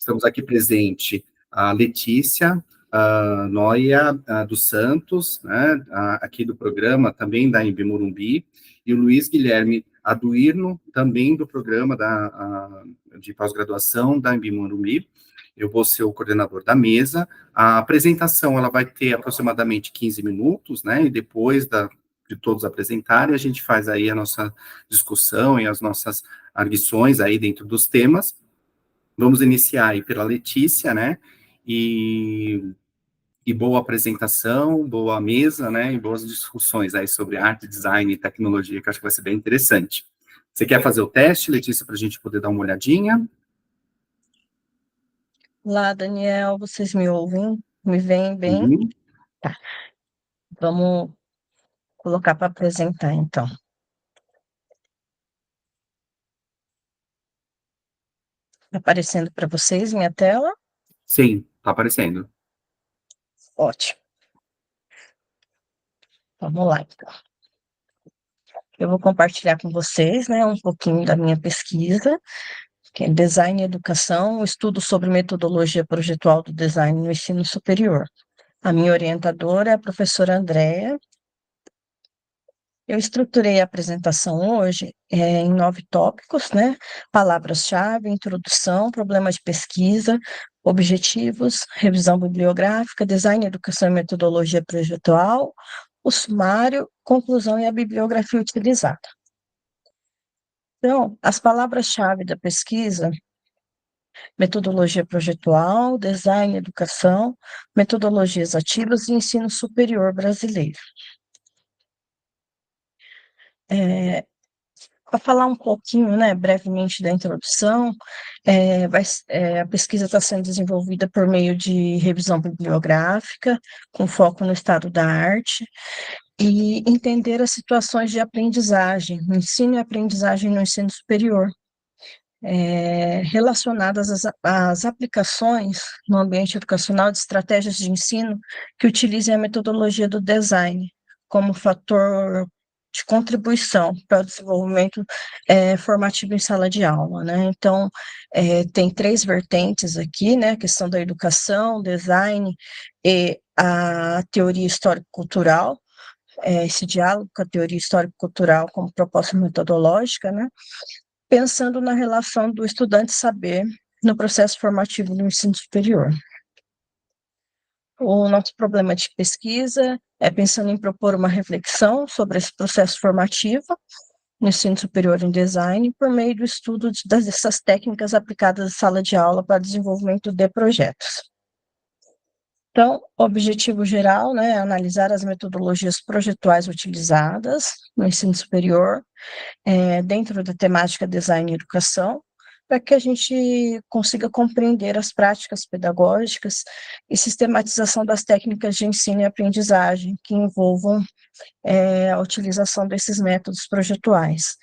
Estamos aqui presente a Letícia Noia dos Santos, né, aqui do programa, também da Embi Morumbi, e o Luiz Guilherme Aduirno, também do programa de pós-graduação da Embi Morumbi. Eu vou ser o coordenador da mesa. A apresentação ela vai ter aproximadamente 15 minutos, né, e depois de todos apresentarem, a gente faz aí a nossa discussão e as nossas arguições aí dentro dos temas. Vamos iniciar aí pela Letícia, né, e boa apresentação, boa mesa, né, e boas discussões aí sobre arte, design e tecnologia, que eu acho que vai ser bem interessante. Você quer fazer o teste, Letícia, para a gente poder dar uma olhadinha? Olá, Daniel, vocês me ouvem? Me veem bem? Uhum. Tá. Vamos colocar para apresentar, então. Tá aparecendo para vocês minha tela? Sim, está aparecendo. Ótimo. Vamos lá, então. Eu vou compartilhar com vocês, né, um pouquinho da minha pesquisa, que é Design e Educação, estudo sobre metodologia projetual do design no ensino superior. A minha orientadora é a professora Andréa. Eu estruturei a apresentação hoje em 9 tópicos, né? Palavras-chave, introdução, problema de pesquisa, objetivos, revisão bibliográfica, design, educação e metodologia projetual, o sumário, conclusão e a bibliografia utilizada. Então, as palavras-chave da pesquisa: metodologia projetual, design, educação, metodologias ativas e ensino superior brasileiro. Para falar um pouquinho, né, brevemente da introdução, a pesquisa está sendo desenvolvida por meio de revisão bibliográfica, com foco no estado da arte, e entender as situações de aprendizagem, ensino e aprendizagem no ensino superior, relacionadas às aplicações no ambiente educacional de estratégias de ensino que utilizem a metodologia do design como fator de contribuição para o desenvolvimento formativo em sala de aula, né? Então, tem 3 vertentes aqui, né? A questão da educação, design e a teoria histórico-cultural, esse diálogo com a teoria histórico-cultural como proposta metodológica, né? Pensando na relação do estudante saber no processo formativo do ensino superior. O nosso problema de pesquisa é pensando em propor uma reflexão sobre esse processo formativo no ensino superior em design por meio do estudo dessas técnicas aplicadas em sala de aula para desenvolvimento de projetos. Então, o objetivo geral, né, é analisar as metodologias projetuais utilizadas no ensino superior, dentro da temática design e educação, para que a gente consiga compreender as práticas pedagógicas e sistematização das técnicas de ensino e aprendizagem que envolvam a utilização desses métodos projetuais,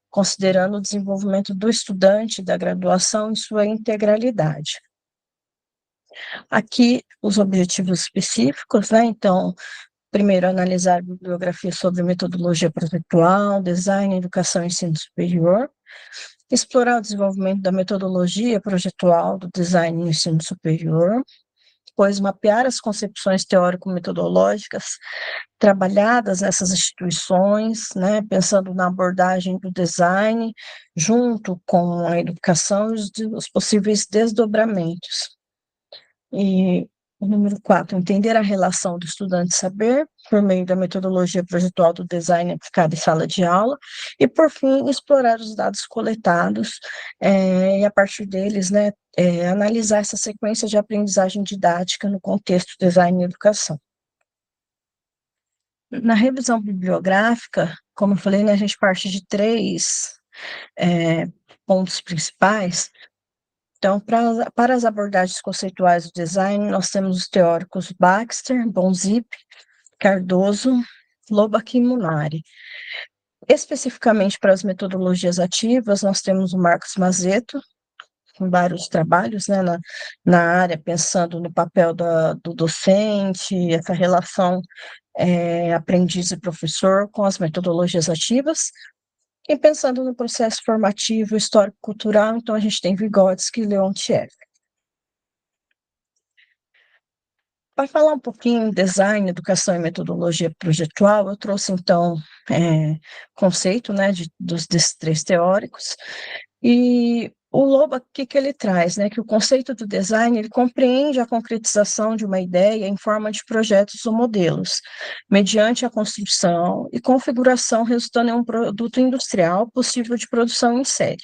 considerando o desenvolvimento do estudante da graduação em sua integralidade. Aqui, os objetivos específicos, né? Então, primeiro, analisar a bibliografia sobre metodologia projetual, design, educação e ensino superior, explorar o desenvolvimento da metodologia projetual do design no ensino superior, depois mapear as concepções teórico-metodológicas trabalhadas nessas instituições, né, pensando na abordagem do design junto com a educação e os possíveis desdobramentos. E o número 4, entender a relação do estudante-saber por meio da metodologia projetual do design aplicado em sala de aula, e, por fim, explorar os dados coletados e, a partir deles, né, analisar essa sequência de aprendizagem didática no contexto design e educação. Na revisão bibliográfica, como eu falei, né, a gente parte de 3 pontos principais. Então, para as abordagens conceituais do design, nós temos os teóricos Baxter, Bonzip, Cardoso, Loback e Munari. Especificamente para as metodologias ativas, nós temos o Marcos Mazetto, com vários trabalhos, né, na área, pensando no papel do docente, essa relação aprendiz e professor com as metodologias ativas. E pensando no processo formativo histórico-cultural, então a gente tem Vygotsky e Leontiev. Para falar um pouquinho em design, educação e metodologia projetual, eu trouxe, então, conceito, né, desses três teóricos, e o Loba, o que ele traz, né, que o conceito do design, ele compreende a concretização de uma ideia em forma de projetos ou modelos, mediante a construção e configuração resultando em um produto industrial possível de produção em série.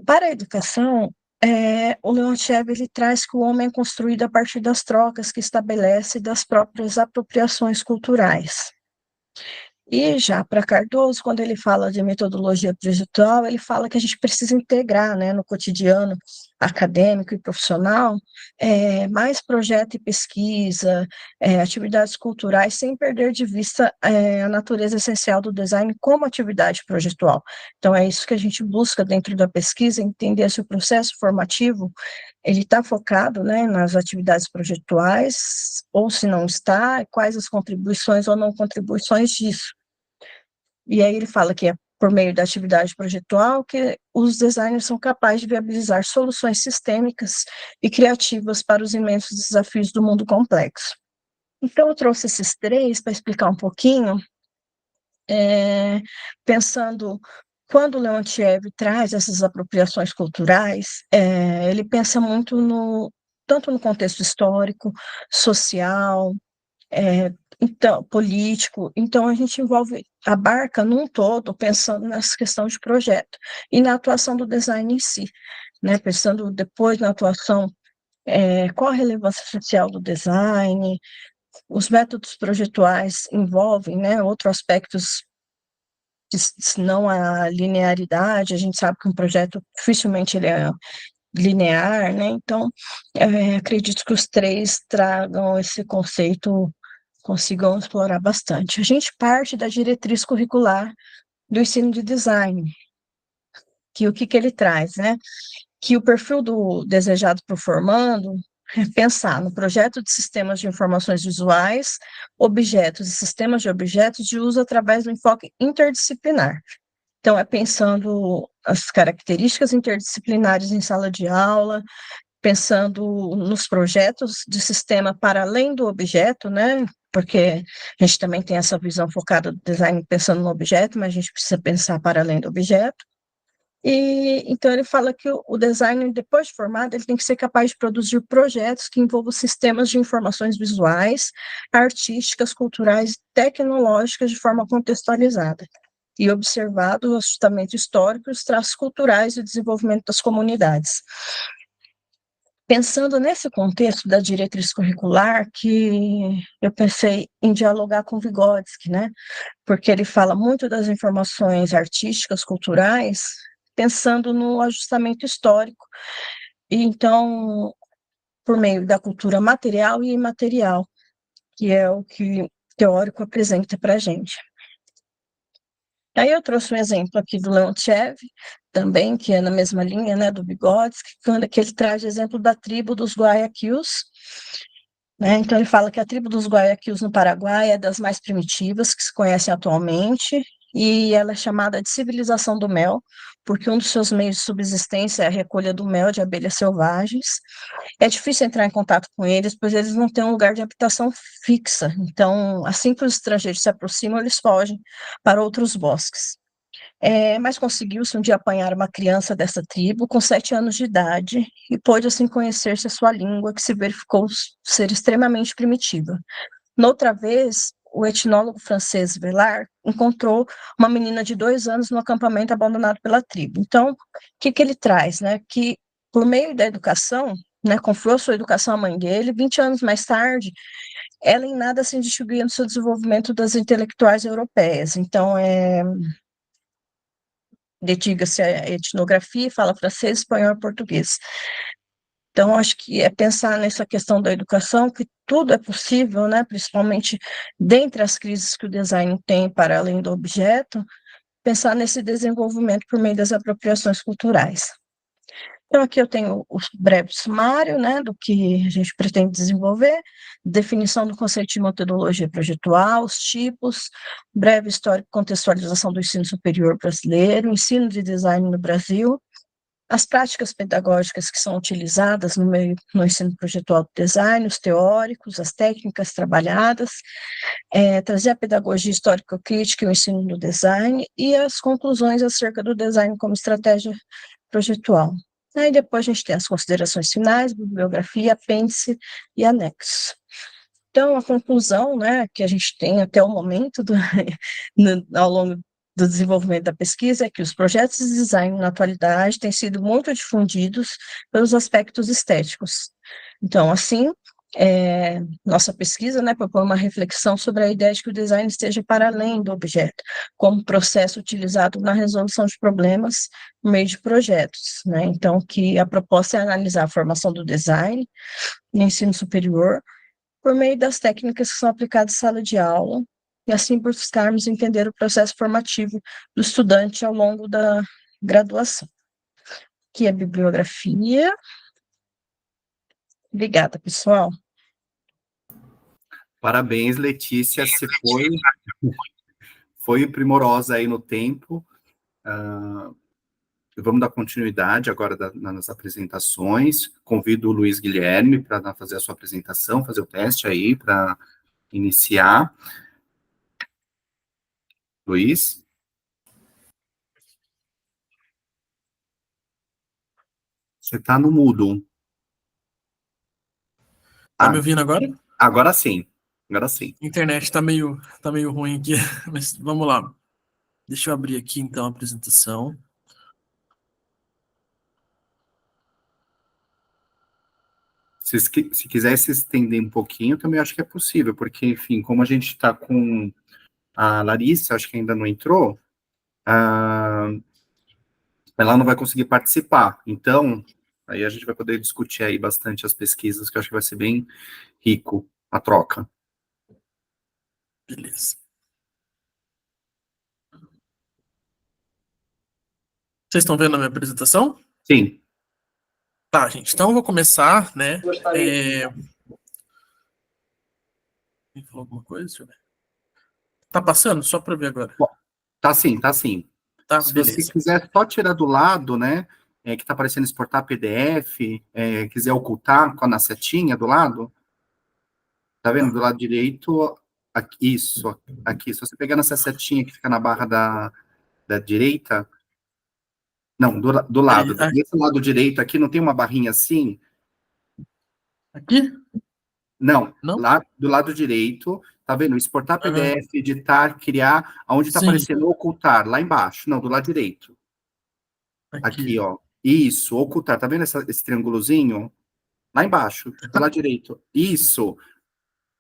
Para a educação, o Leontiev ele traz que o homem é construído a partir das trocas que estabelece das próprias apropriações culturais. E já para Cardoso, quando ele fala de metodologia projetual, ele fala que a gente precisa integrar, né, no cotidiano acadêmico e profissional, mais projeto e pesquisa, atividades culturais, sem perder de vista a natureza essencial do design como atividade projetual. Então, é isso que a gente busca dentro da pesquisa, entender se o processo formativo ele está focado, né, nas atividades projetuais, ou se não está, quais as contribuições ou não contribuições disso. E aí ele fala que é por meio da atividade projetual que os designers são capazes de viabilizar soluções sistêmicas e criativas para os imensos desafios do mundo complexo. Então, eu trouxe esses três para explicar um pouquinho, pensando, quando o Leontiev traz essas apropriações culturais, ele pensa muito tanto no contexto histórico, social, então, político, então a gente abarca num todo, pensando nessa questão de projeto, e na atuação do design em si, né, pensando depois na atuação, qual a relevância social do design, os métodos projetuais envolvem, né, outros aspectos, não a linearidade, a gente sabe que um projeto dificilmente ele é linear, né, então acredito que os três tragam esse conceito, consigam explorar bastante. A gente parte da diretriz curricular do ensino de design, que o que ele traz, né? Que o perfil do desejado para o formando é pensar no projeto de sistemas de informações visuais, objetos e sistemas de objetos de uso através do enfoque interdisciplinar. Então, é pensando as características interdisciplinares em sala de aula, pensando nos projetos de sistema para além do objeto, né? Porque a gente também tem essa visão focada do design pensando no objeto, mas a gente precisa pensar para além do objeto. E então ele fala que o designer, depois de formado, ele tem que ser capaz de produzir projetos que envolvam sistemas de informações visuais, artísticas, culturais, tecnológicas de forma contextualizada e observado o ajustamento histórico, os traços culturais e o desenvolvimento das comunidades. Pensando nesse contexto da diretriz curricular, que eu pensei em dialogar com Vygotsky, né? Porque ele fala muito das informações artísticas, culturais, pensando no ajustamento histórico, e então, por meio da cultura material e imaterial, que é o que o teórico apresenta para a gente. Aí eu trouxe um exemplo aqui do Leontiev, também, que é na mesma linha, né, do Vygotsky, que ele traz o exemplo da tribo dos Guayaquils, né? Então ele fala que a tribo dos Guayaquils no Paraguai é das mais primitivas que se conhecem atualmente, e ela é chamada de civilização do mel, porque um dos seus meios de subsistência é a recolha do mel de abelhas selvagens. É difícil entrar em contato com eles, pois eles não têm um lugar de habitação fixa, então, assim que os estrangeiros se aproximam, eles fogem para outros bosques. Mas conseguiu-se um dia apanhar uma criança dessa tribo com 7 anos de idade e pôde assim conhecer-se a sua língua, que se verificou ser extremamente primitiva. Noutra vez, o etnólogo francês Villard encontrou uma menina de 2 anos no acampamento abandonado pela tribo. Então, o que ele traz, né? Que por meio da educação, né, confiou sua educação à mãe dele, 20 anos mais tarde, ela em nada se distinguia no seu desenvolvimento das intelectuais europeias. Então, dedica-se à etnografia, fala francês, espanhol e português. Então, acho que é pensar nessa questão da educação, que tudo é possível, né? Principalmente dentre as crises que o design tem para além do objeto, pensar nesse desenvolvimento por meio das apropriações culturais. Então, aqui eu tenho o breve sumário, né, do que a gente pretende desenvolver, definição do conceito de metodologia projetual, os tipos, breve histórico e contextualização do ensino superior brasileiro, ensino de design no Brasil, as práticas pedagógicas que são utilizadas no ensino projetual do design, os teóricos, as técnicas trabalhadas, trazer a pedagogia histórico-crítica e o ensino do design e as conclusões acerca do design como estratégia projetual. Aí depois a gente tem as considerações finais, bibliografia, apêndice e anexo. Então, a conclusão, né, que a gente tem até o momento, ao longo do desenvolvimento da pesquisa, é que os projetos de design na atualidade têm sido muito difundidos pelos aspectos estéticos. Então, assim, nossa pesquisa, né, propõe uma reflexão sobre a ideia de que o design esteja para além do objeto, como processo utilizado na resolução de problemas no meio de projetos, né? Então, que a proposta é analisar a formação do design no ensino superior por meio das técnicas que são aplicadas em sala de aula, e assim buscarmos entender o processo formativo do estudante ao longo da graduação. Aqui é a bibliografia. Obrigada, pessoal. Parabéns, Letícia, você foi primorosa aí no tempo. Vamos dar continuidade agora nas apresentações. Convido o Luiz Guilherme para fazer a sua apresentação, fazer o teste aí para iniciar. Luiz? Você está no mudo. Tá me ouvindo agora? Agora sim. Agora sim. A internet tá meio ruim aqui, mas vamos lá. Deixa eu abrir aqui então a apresentação. Se quiser se estender um pouquinho, também acho que é possível, porque, enfim, como a gente está com a Larissa, acho que ainda não entrou, ela não vai conseguir participar. Então, aí a gente vai poder discutir aí bastante as pesquisas, que eu acho que vai ser bem rico a troca. Beleza. Vocês estão vendo a minha apresentação? Sim. Tá, gente. Então eu vou começar, né? Me falou alguma coisa? Deixa eu ver. Tá passando? Só para ver agora. Tá sim, tá sim. Tá, Se beleza. você quiser só tirar do lado, né, que tá aparecendo exportar PDF, quiser ocultar com a setinha do lado, tá vendo? Do lado direito, aqui, isso, aqui. Se você pegar nessa setinha que fica na barra da direita, não, do lado, desse lado direito aqui, não tem uma barrinha assim? Aqui? Não, Não? lá do lado direito, tá vendo? Exportar PDF, editar, criar, aonde tá Sim. aparecendo ocultar, lá embaixo. Não, do lado direito. Aqui, ó. Isso, ocultar. Tá vendo esse triângulozinho? Lá embaixo, do lado direito. Isso.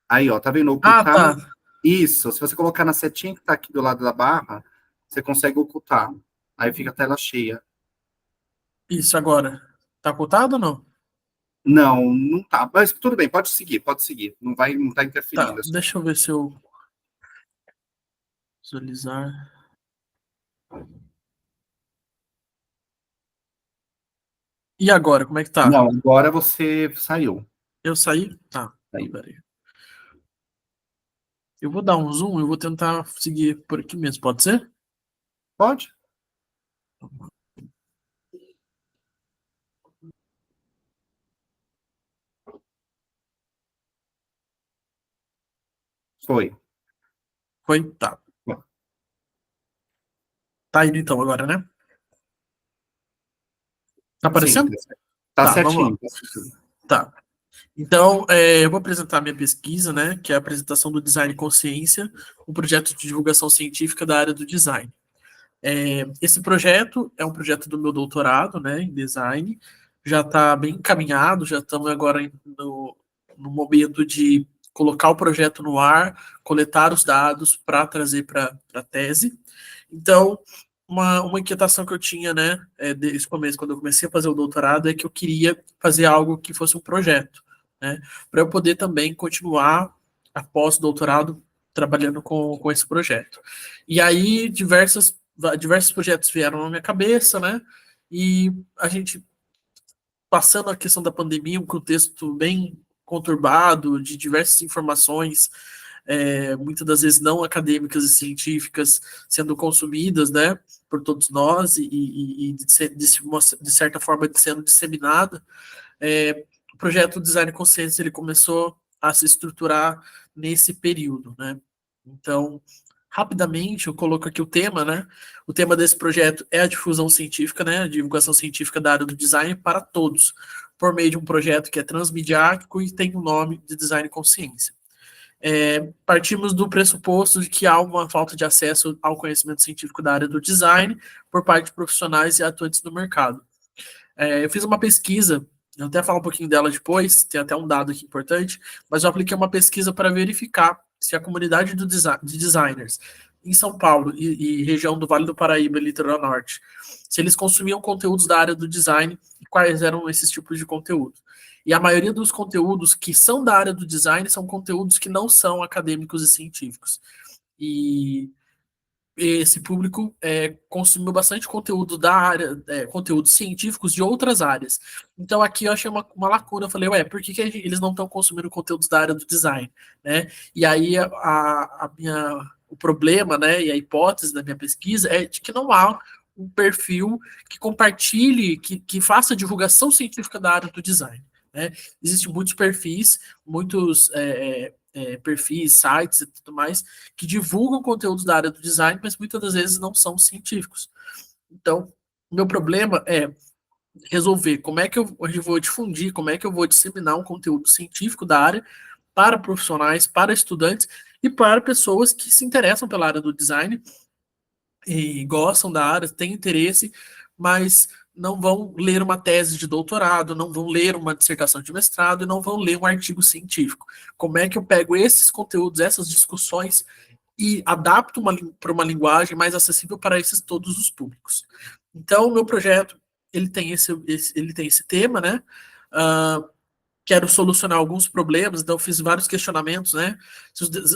Aí, ó, tá vendo? Ocultar. Ah, tá. Isso. Se você colocar na setinha que tá aqui do lado da barra, você consegue ocultar. Aí fica a tela cheia. Isso agora. Tá ocultado ou não? Não, não tá. Mas tudo bem, pode seguir, pode seguir. Não tá interferindo. Tá, deixa eu ver se eu visualizar. E agora, como é que tá? Não, agora você saiu. Eu saí? Tá, Saiu. peraí. Eu vou dar um zoom, eu vou tentar seguir por aqui mesmo, pode ser? Pode. Foi. Foi? Tá. Tá indo então agora, né? Tá aparecendo? Sim, tá certinho. Vamos lá. Tá. Então, eu vou apresentar minha pesquisa, né, que é a apresentação do Design Consciência, um projeto de divulgação científica da área do design. Esse projeto é um projeto do meu doutorado, né, em design, já está bem encaminhado, já estamos agora no momento de colocar o projeto no ar, coletar os dados para trazer para a tese. Então, uma inquietação que eu tinha, né, desde o começo, quando eu comecei a fazer o doutorado, é que eu queria fazer algo que fosse um projeto, né, para eu poder também continuar, após o doutorado, trabalhando com esse projeto. E aí, diversos projetos vieram na minha cabeça, né, e a gente, passando a questão da pandemia, um contexto bem conturbado, de diversas informações muitas das vezes não acadêmicas e científicas, sendo consumidas, né, por todos nós e de certa forma sendo disseminada. O projeto Design Consciência ele começou a se estruturar nesse período, né? Então, rapidamente, eu coloco aqui o tema, né? O tema desse projeto é a difusão científica, né? A divulgação científica da área do design para todos, por meio de um projeto que é transmediático e tem o nome de Design Consciência. Partimos do pressuposto de que há uma falta de acesso ao conhecimento científico da área do design por parte de profissionais e atuantes do mercado. Eu fiz uma pesquisa, eu até falo um pouquinho dela depois, tem até um dado aqui importante, mas eu apliquei uma pesquisa para verificar se a comunidade de designers em São Paulo e região do Vale do Paraíba, Litoral Norte, se eles consumiam conteúdos da área do design e quais eram esses tipos de conteúdo. E a maioria dos conteúdos que são da área do design são conteúdos que não são acadêmicos e científicos. E esse público consumiu bastante conteúdo da área, conteúdos científicos de outras áreas. Então aqui eu achei uma lacuna, eu falei, por que eles não estão consumindo conteúdos da área do design, né? E aí o problema, né, e a hipótese da minha pesquisa é de que não há um perfil que compartilhe, que faça divulgação científica da área do design, né? Existem muitos perfis, perfis, sites e tudo mais, que divulgam conteúdos da área do design, mas muitas das vezes não são científicos. Então, o meu problema é resolver como é que eu vou difundir, como é que eu vou disseminar um conteúdo científico da área para profissionais, para estudantes e para pessoas que se interessam pela área do design e gostam da área, têm interesse, mas não vão ler uma tese de doutorado, não vão ler uma dissertação de mestrado e não vão ler um artigo científico. Como é que eu pego esses conteúdos, essas discussões e adapto para uma linguagem mais acessível para todos os públicos? Então, o meu projeto ele tem esse tema, né? Quero solucionar alguns problemas, então fiz vários questionamentos, né?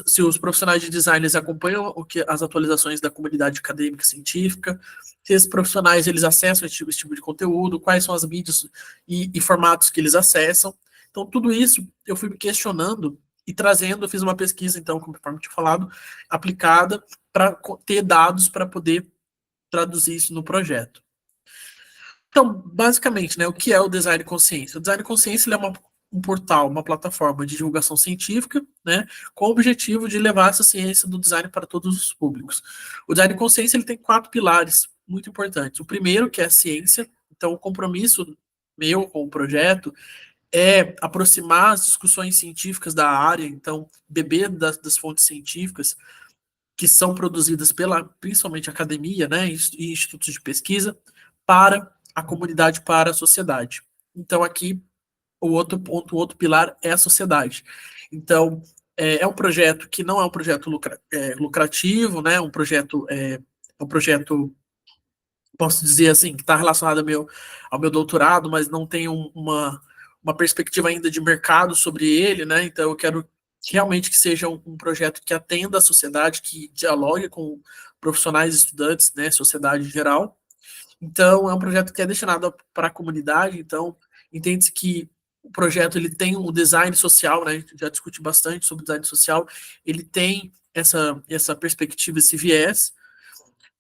Se os profissionais de design eles acompanham as atualizações da comunidade acadêmica e científica, se esses profissionais eles acessam esse tipo de conteúdo, quais são as mídias e formatos que eles acessam. Então, tudo isso eu fui me questionando e trazendo, eu fiz uma pesquisa, então, conforme eu tinha falado, aplicada para ter dados para poder traduzir isso no projeto. Então, basicamente, né, o que é o Design Consciência? O Design Consciência ele é um portal, uma plataforma de divulgação científica, né, com o objetivo de levar essa ciência do design para todos os públicos. O Design Consciência ele tem 4 pilares muito importantes. O primeiro, que é a ciência. Então, o compromisso meu com o projeto é aproximar as discussões científicas da área, então, beber das fontes científicas que são produzidas principalmente academia, né, e institutos de pesquisa, para a comunidade, para a sociedade. Então, aqui, o outro pilar é a sociedade. Então, é um projeto que não é um projeto lucrativo, né? Um projeto, posso dizer assim, que está relacionado ao meu doutorado, mas não tem uma perspectiva ainda de mercado sobre ele, né? Então, eu quero realmente que seja um projeto que atenda a sociedade, que dialogue com profissionais, estudantes, né? Sociedade em geral. Então, é um projeto que é destinado para a comunidade, então, entende-se que o projeto ele tem um design social, né? A gente já discute bastante sobre design social, ele tem essa perspectiva, esse viés.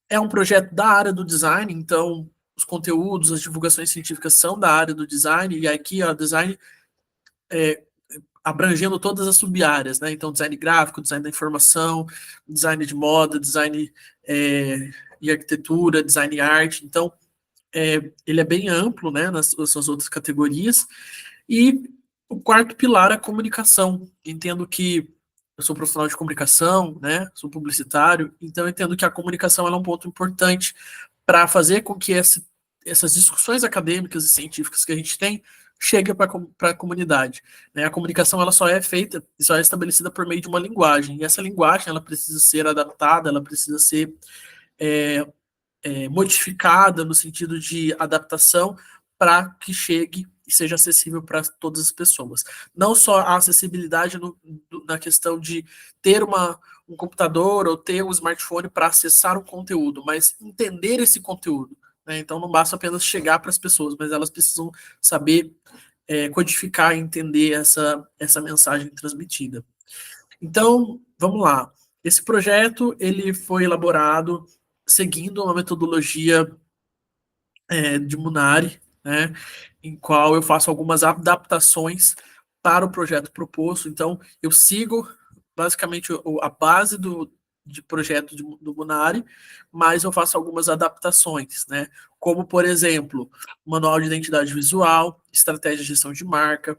É um projeto da área do design, então os conteúdos, as divulgações científicas são da área do design, e aqui o design abrangendo todas as sub-áreas, né? Então, design gráfico, design da informação, design de moda, design e arquitetura, design e arte. Então, ele é bem amplo, né, nas suas outras categorias. E o quarto pilar é a comunicação. Entendo que eu sou profissional de comunicação, né, sou publicitário, então eu entendo que a comunicação é um ponto importante para fazer com que essas discussões acadêmicas e científicas que a gente tem cheguem para a comunidade, né? A comunicação ela só é feita e só é estabelecida por meio de uma linguagem, e essa linguagem ela precisa ser adaptada, ela precisa ser modificada no sentido de adaptação para que chegue e seja acessível para todas as pessoas. Não só a acessibilidade na questão de ter um computador ou ter um smartphone para acessar um conteúdo, mas entender esse conteúdo, né? Então não basta apenas chegar para as pessoas, mas elas precisam saber codificar e entender essa mensagem transmitida. Então, vamos lá. Esse projeto ele foi elaborado seguindo uma metodologia de Munari, né, em qual eu faço algumas adaptações para o projeto proposto. Então, eu sigo basicamente a base de projeto do Munari, mas eu faço algumas adaptações, né? Como, por exemplo, manual de identidade visual, estratégia de gestão de marca,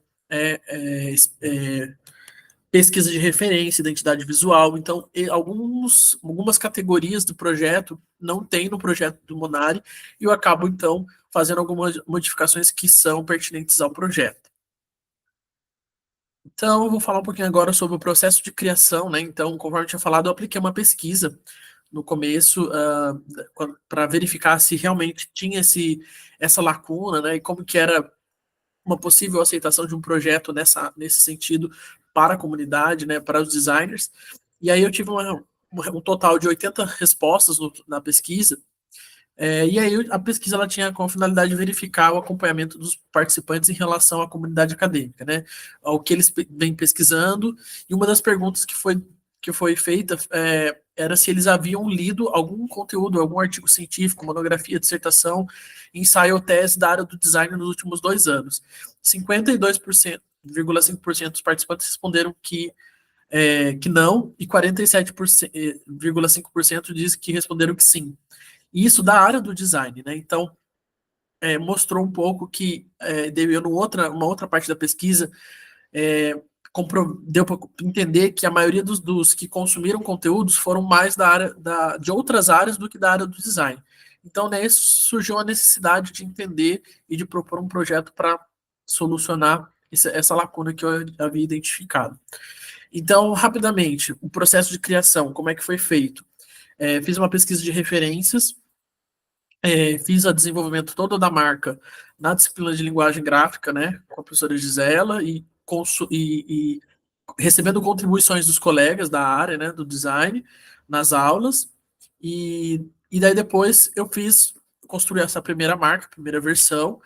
pesquisa de referência, identidade visual. Então, algumas categorias do projeto não tem no projeto do Munari, e eu acabo, então, fazendo algumas modificações que são pertinentes ao projeto. Então, eu vou falar um pouquinho agora sobre o processo de criação, né? Então, conforme eu tinha falado, eu apliquei uma pesquisa no começo para verificar se realmente tinha essa lacuna, né? E como que era uma possível aceitação de um projeto nesse sentido para a comunidade, né? Para os designers. E aí eu tive um total de 80 respostas na pesquisa. E aí a pesquisa ela tinha como finalidade de verificar o acompanhamento dos participantes em relação à comunidade acadêmica, né? Ao que eles vêm pesquisando, e uma das perguntas que foi feita era se eles haviam lido algum conteúdo, algum artigo científico, monografia, dissertação, ensaio ou tese da área do design nos últimos 2 anos. 52,5% dos participantes responderam que não, e 47,5% dizem que responderam que sim. E isso da área do design, né? Então, mostrou um pouco que, deu uma outra parte da pesquisa, deu para entender que a maioria dos que consumiram conteúdos foram mais da área de outras áreas do que da área do design. Então, né, surgiu a necessidade de entender e de propor um projeto para solucionar essa lacuna que eu havia identificado. Então, rapidamente, o processo de criação, como é que foi feito? Fiz uma pesquisa de referências, fiz o desenvolvimento todo da marca na disciplina de linguagem gráfica, né, com a professora Gisela, e recebendo contribuições dos colegas da área, né, do design, nas aulas, e daí depois eu construí essa primeira marca, primeira versão,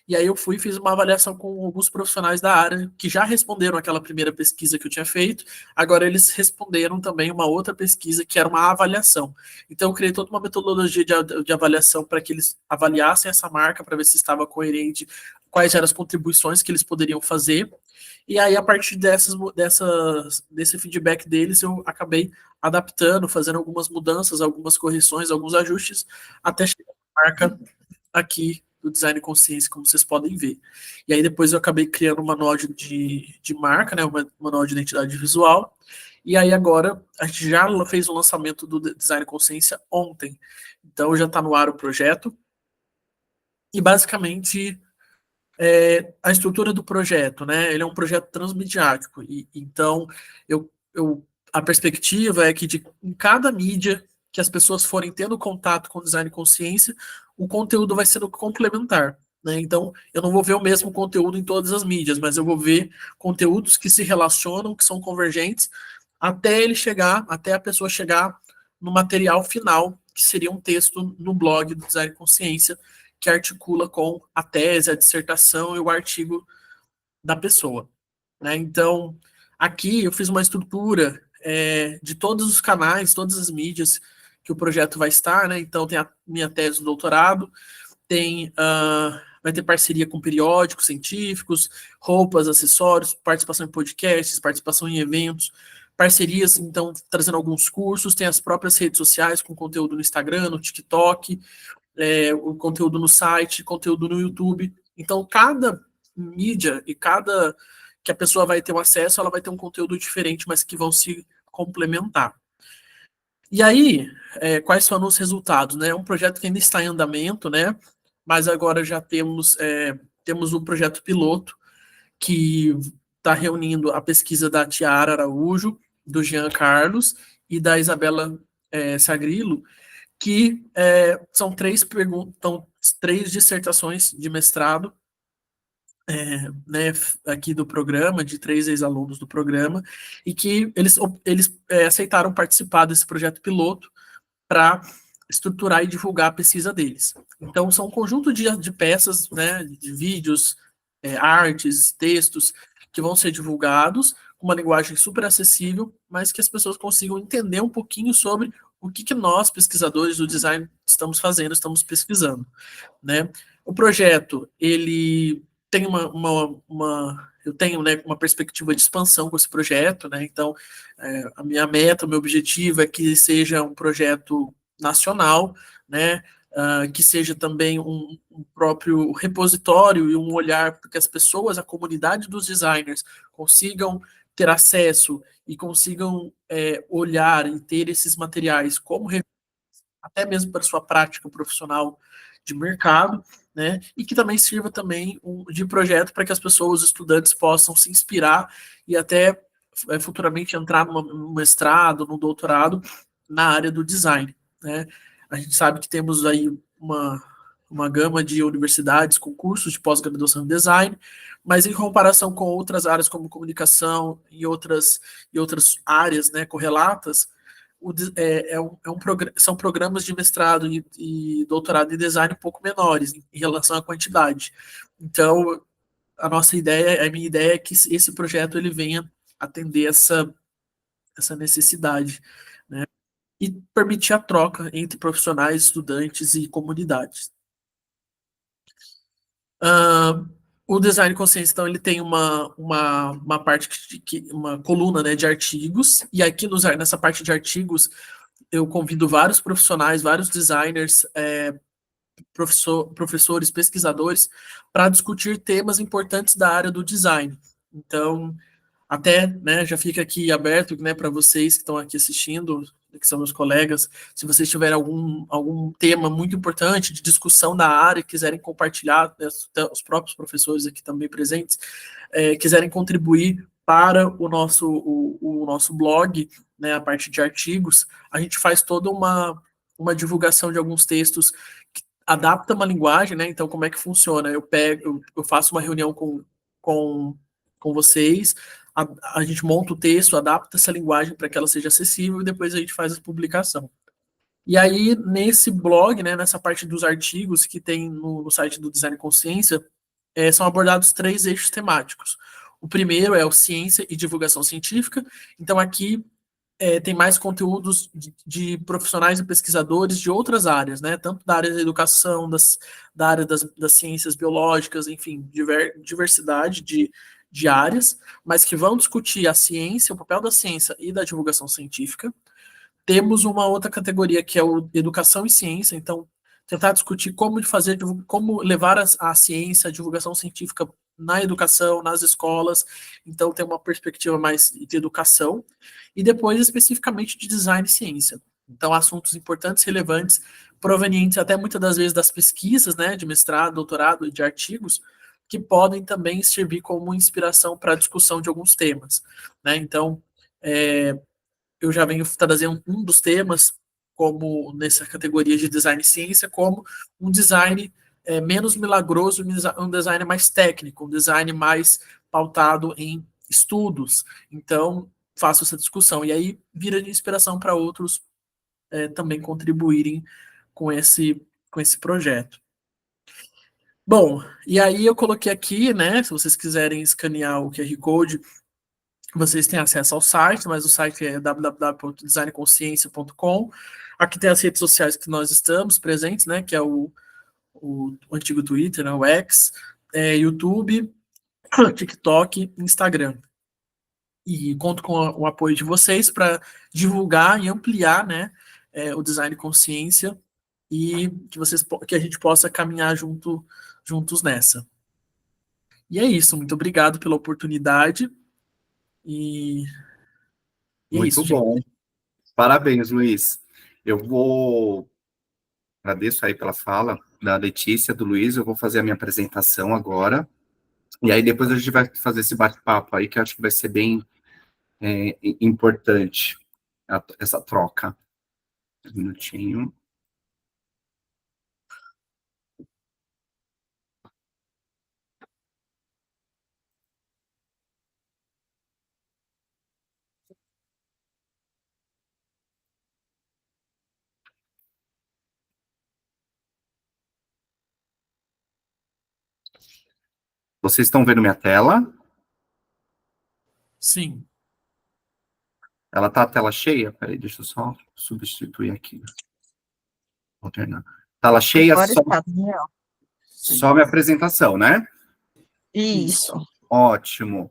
e aí eu fiz uma avaliação com alguns profissionais da área que já responderam aquela primeira pesquisa que eu tinha feito, agora eles responderam também uma outra pesquisa que era uma avaliação. Então eu criei toda uma metodologia de avaliação para que eles avaliassem essa marca, para ver se estava coerente, quais eram as contribuições que eles poderiam fazer, e aí a partir desse feedback deles eu acabei adaptando, fazendo algumas mudanças, algumas correções, alguns ajustes, até chegar à marca aqui do Design Consciência, como vocês podem ver. E aí depois eu acabei criando um manual de marca, né, um manual de identidade visual, e aí agora a gente já fez o lançamento do Design Consciência ontem, então já está no ar o projeto, e basicamente a estrutura do projeto, né, ele é um projeto transmediático, e então a perspectiva é que em cada mídia que as pessoas forem tendo contato com design consciência, o conteúdo vai sendo complementar, né? Então, eu não vou ver o mesmo conteúdo em todas as mídias, mas eu vou ver conteúdos que se relacionam, que são convergentes, até a pessoa chegar no material final, que seria um texto no blog do Design Consciência, que articula com a tese, a dissertação e o artigo da pessoa, né? Então, aqui eu fiz uma estrutura de todos os canais, todas as mídias que o projeto vai estar, né? Então tem a minha tese do doutorado, vai ter parceria com periódicos científicos, roupas, acessórios, participação em podcasts, participação em eventos, parcerias, então, trazendo alguns cursos, tem as próprias redes sociais com conteúdo no Instagram, no TikTok, o conteúdo no site, conteúdo no YouTube. Então, cada mídia e cada que a pessoa vai ter um acesso, ela vai ter um conteúdo diferente, mas que vão se complementar. E aí, quais foram os resultados, né? É um projeto que ainda está em andamento, né? Mas agora já temos um projeto piloto que está reunindo a pesquisa da Tiara Araújo, do Jean Carlos e da Isabela Sagrilo, que são 3 dissertações de mestrado, né, aqui do programa, de 3 ex-alunos do programa, e que eles aceitaram participar desse projeto piloto para estruturar e divulgar a pesquisa deles. Então, são um conjunto de peças, né, de vídeos, artes, textos, que vão ser divulgados com uma linguagem super acessível, mas que as pessoas consigam entender um pouquinho sobre o que nós, pesquisadores do design, estamos fazendo, estamos pesquisando, né? O projeto, ele tem eu tenho, né, uma perspectiva de expansão com esse projeto, né? Então, a minha meta, o meu objetivo é que seja um projeto nacional, né? Que seja também um próprio repositório e um olhar para que as pessoas, a comunidade dos designers, consigam ter acesso e consigam olhar e ter esses materiais como até mesmo para sua prática profissional de mercado, né? E que também sirva também de projeto para que as pessoas, os estudantes, possam se inspirar e até futuramente entrar num mestrado, num doutorado na área do design, né? A gente sabe que temos aí uma gama de universidades com cursos de pós-graduação em design, mas em comparação com outras áreas como comunicação e outras áreas, né, correlatas, são programas de mestrado e doutorado em design um pouco menores em relação à quantidade. Então, a minha ideia é que esse projeto ele venha atender essa necessidade, né? E permitir a troca entre profissionais, estudantes e comunidades. O design consciência, então, ele tem uma parte, uma coluna, né, de artigos, e aqui nessa parte de artigos eu convido vários profissionais, vários designers, professores, pesquisadores, para discutir temas importantes da área do design. Então, até, né, já fica aqui aberto, né, para vocês que estão aqui assistindo, que são meus colegas, se vocês tiverem algum tema muito importante de discussão da área, quiserem compartilhar, né, os próprios professores aqui também presentes, quiserem contribuir para o nosso blog, né, a parte de artigos, a gente faz toda uma divulgação de alguns textos que adapta uma linguagem, né, então como é que funciona? Eu faço uma reunião com vocês, a gente monta o texto, adapta essa linguagem para que ela seja acessível e depois a gente faz a publicação. E aí, nesse blog, né, nessa parte dos artigos que tem no site do Design Consciência, são abordados 3 eixos temáticos. O primeiro é o ciência e divulgação científica. Então, aqui tem mais conteúdos de profissionais e pesquisadores de outras áreas, né? Tanto da área da educação, da área das ciências biológicas, enfim, diversidade de áreas, mas que vão discutir a ciência, o papel da ciência e da divulgação científica. Temos uma outra categoria que é o educação e ciência, então tentar discutir como levar a ciência, a divulgação científica na educação, nas escolas, então tem uma perspectiva mais de educação, e depois especificamente de design e ciência. Então, assuntos importantes, relevantes, provenientes até muitas das vezes das pesquisas, né, de mestrado, doutorado e de artigos, que podem também servir como inspiração para a discussão de alguns temas, né? Então, eu já venho trazendo um dos temas, como nessa categoria de design e ciência, como um design menos milagroso, um design mais técnico, um design mais pautado em estudos. Então, faço essa discussão. E aí vira de inspiração para outros também contribuírem com esse projeto. Bom, e aí eu coloquei aqui, né, se vocês quiserem escanear o QR Code, vocês têm acesso ao site, mas o site é www.designconsciência.com. Aqui tem as redes sociais que nós estamos presentes, né, que é o antigo Twitter, né, o X, YouTube, TikTok, Instagram. E conto com o apoio de vocês para divulgar e ampliar, né, o Design Consciência e que a gente possa caminhar juntos nessa. E é isso, muito obrigado pela oportunidade e é Muito isso, gente. bom. Parabéns, Luiz. Eu vou agradeço aí pela fala da Letícia, do Luiz. Eu vou fazer a minha apresentação agora. E aí depois a gente vai fazer esse bate-papo aí, que eu acho que vai ser bem importante essa troca. Um minutinho. Vocês estão vendo minha tela? Sim. Ela tá a tela cheia? Peraí, deixa eu só substituir aqui. Alternar. Tela cheia, Agora está, Daniel. só minha apresentação, né? Isso. Ótimo.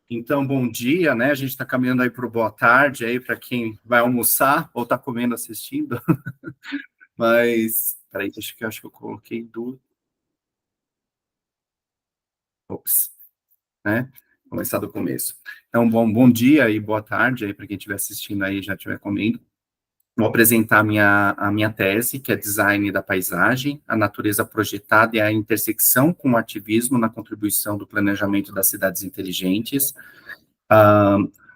Então, bom dia, né? A gente está caminhando aí para o boa tarde aí para quem vai almoçar ou está comendo, assistindo. Mas, peraí, acho que eu coloquei do... Ops, né? Começar do começo. Então, bom dia e boa tarde aí para quem estiver assistindo aí e já estiver comendo. Vou apresentar a minha tese, que é Design da Paisagem, a natureza projetada e a intersecção com o ativismo na contribuição do planejamento das cidades inteligentes.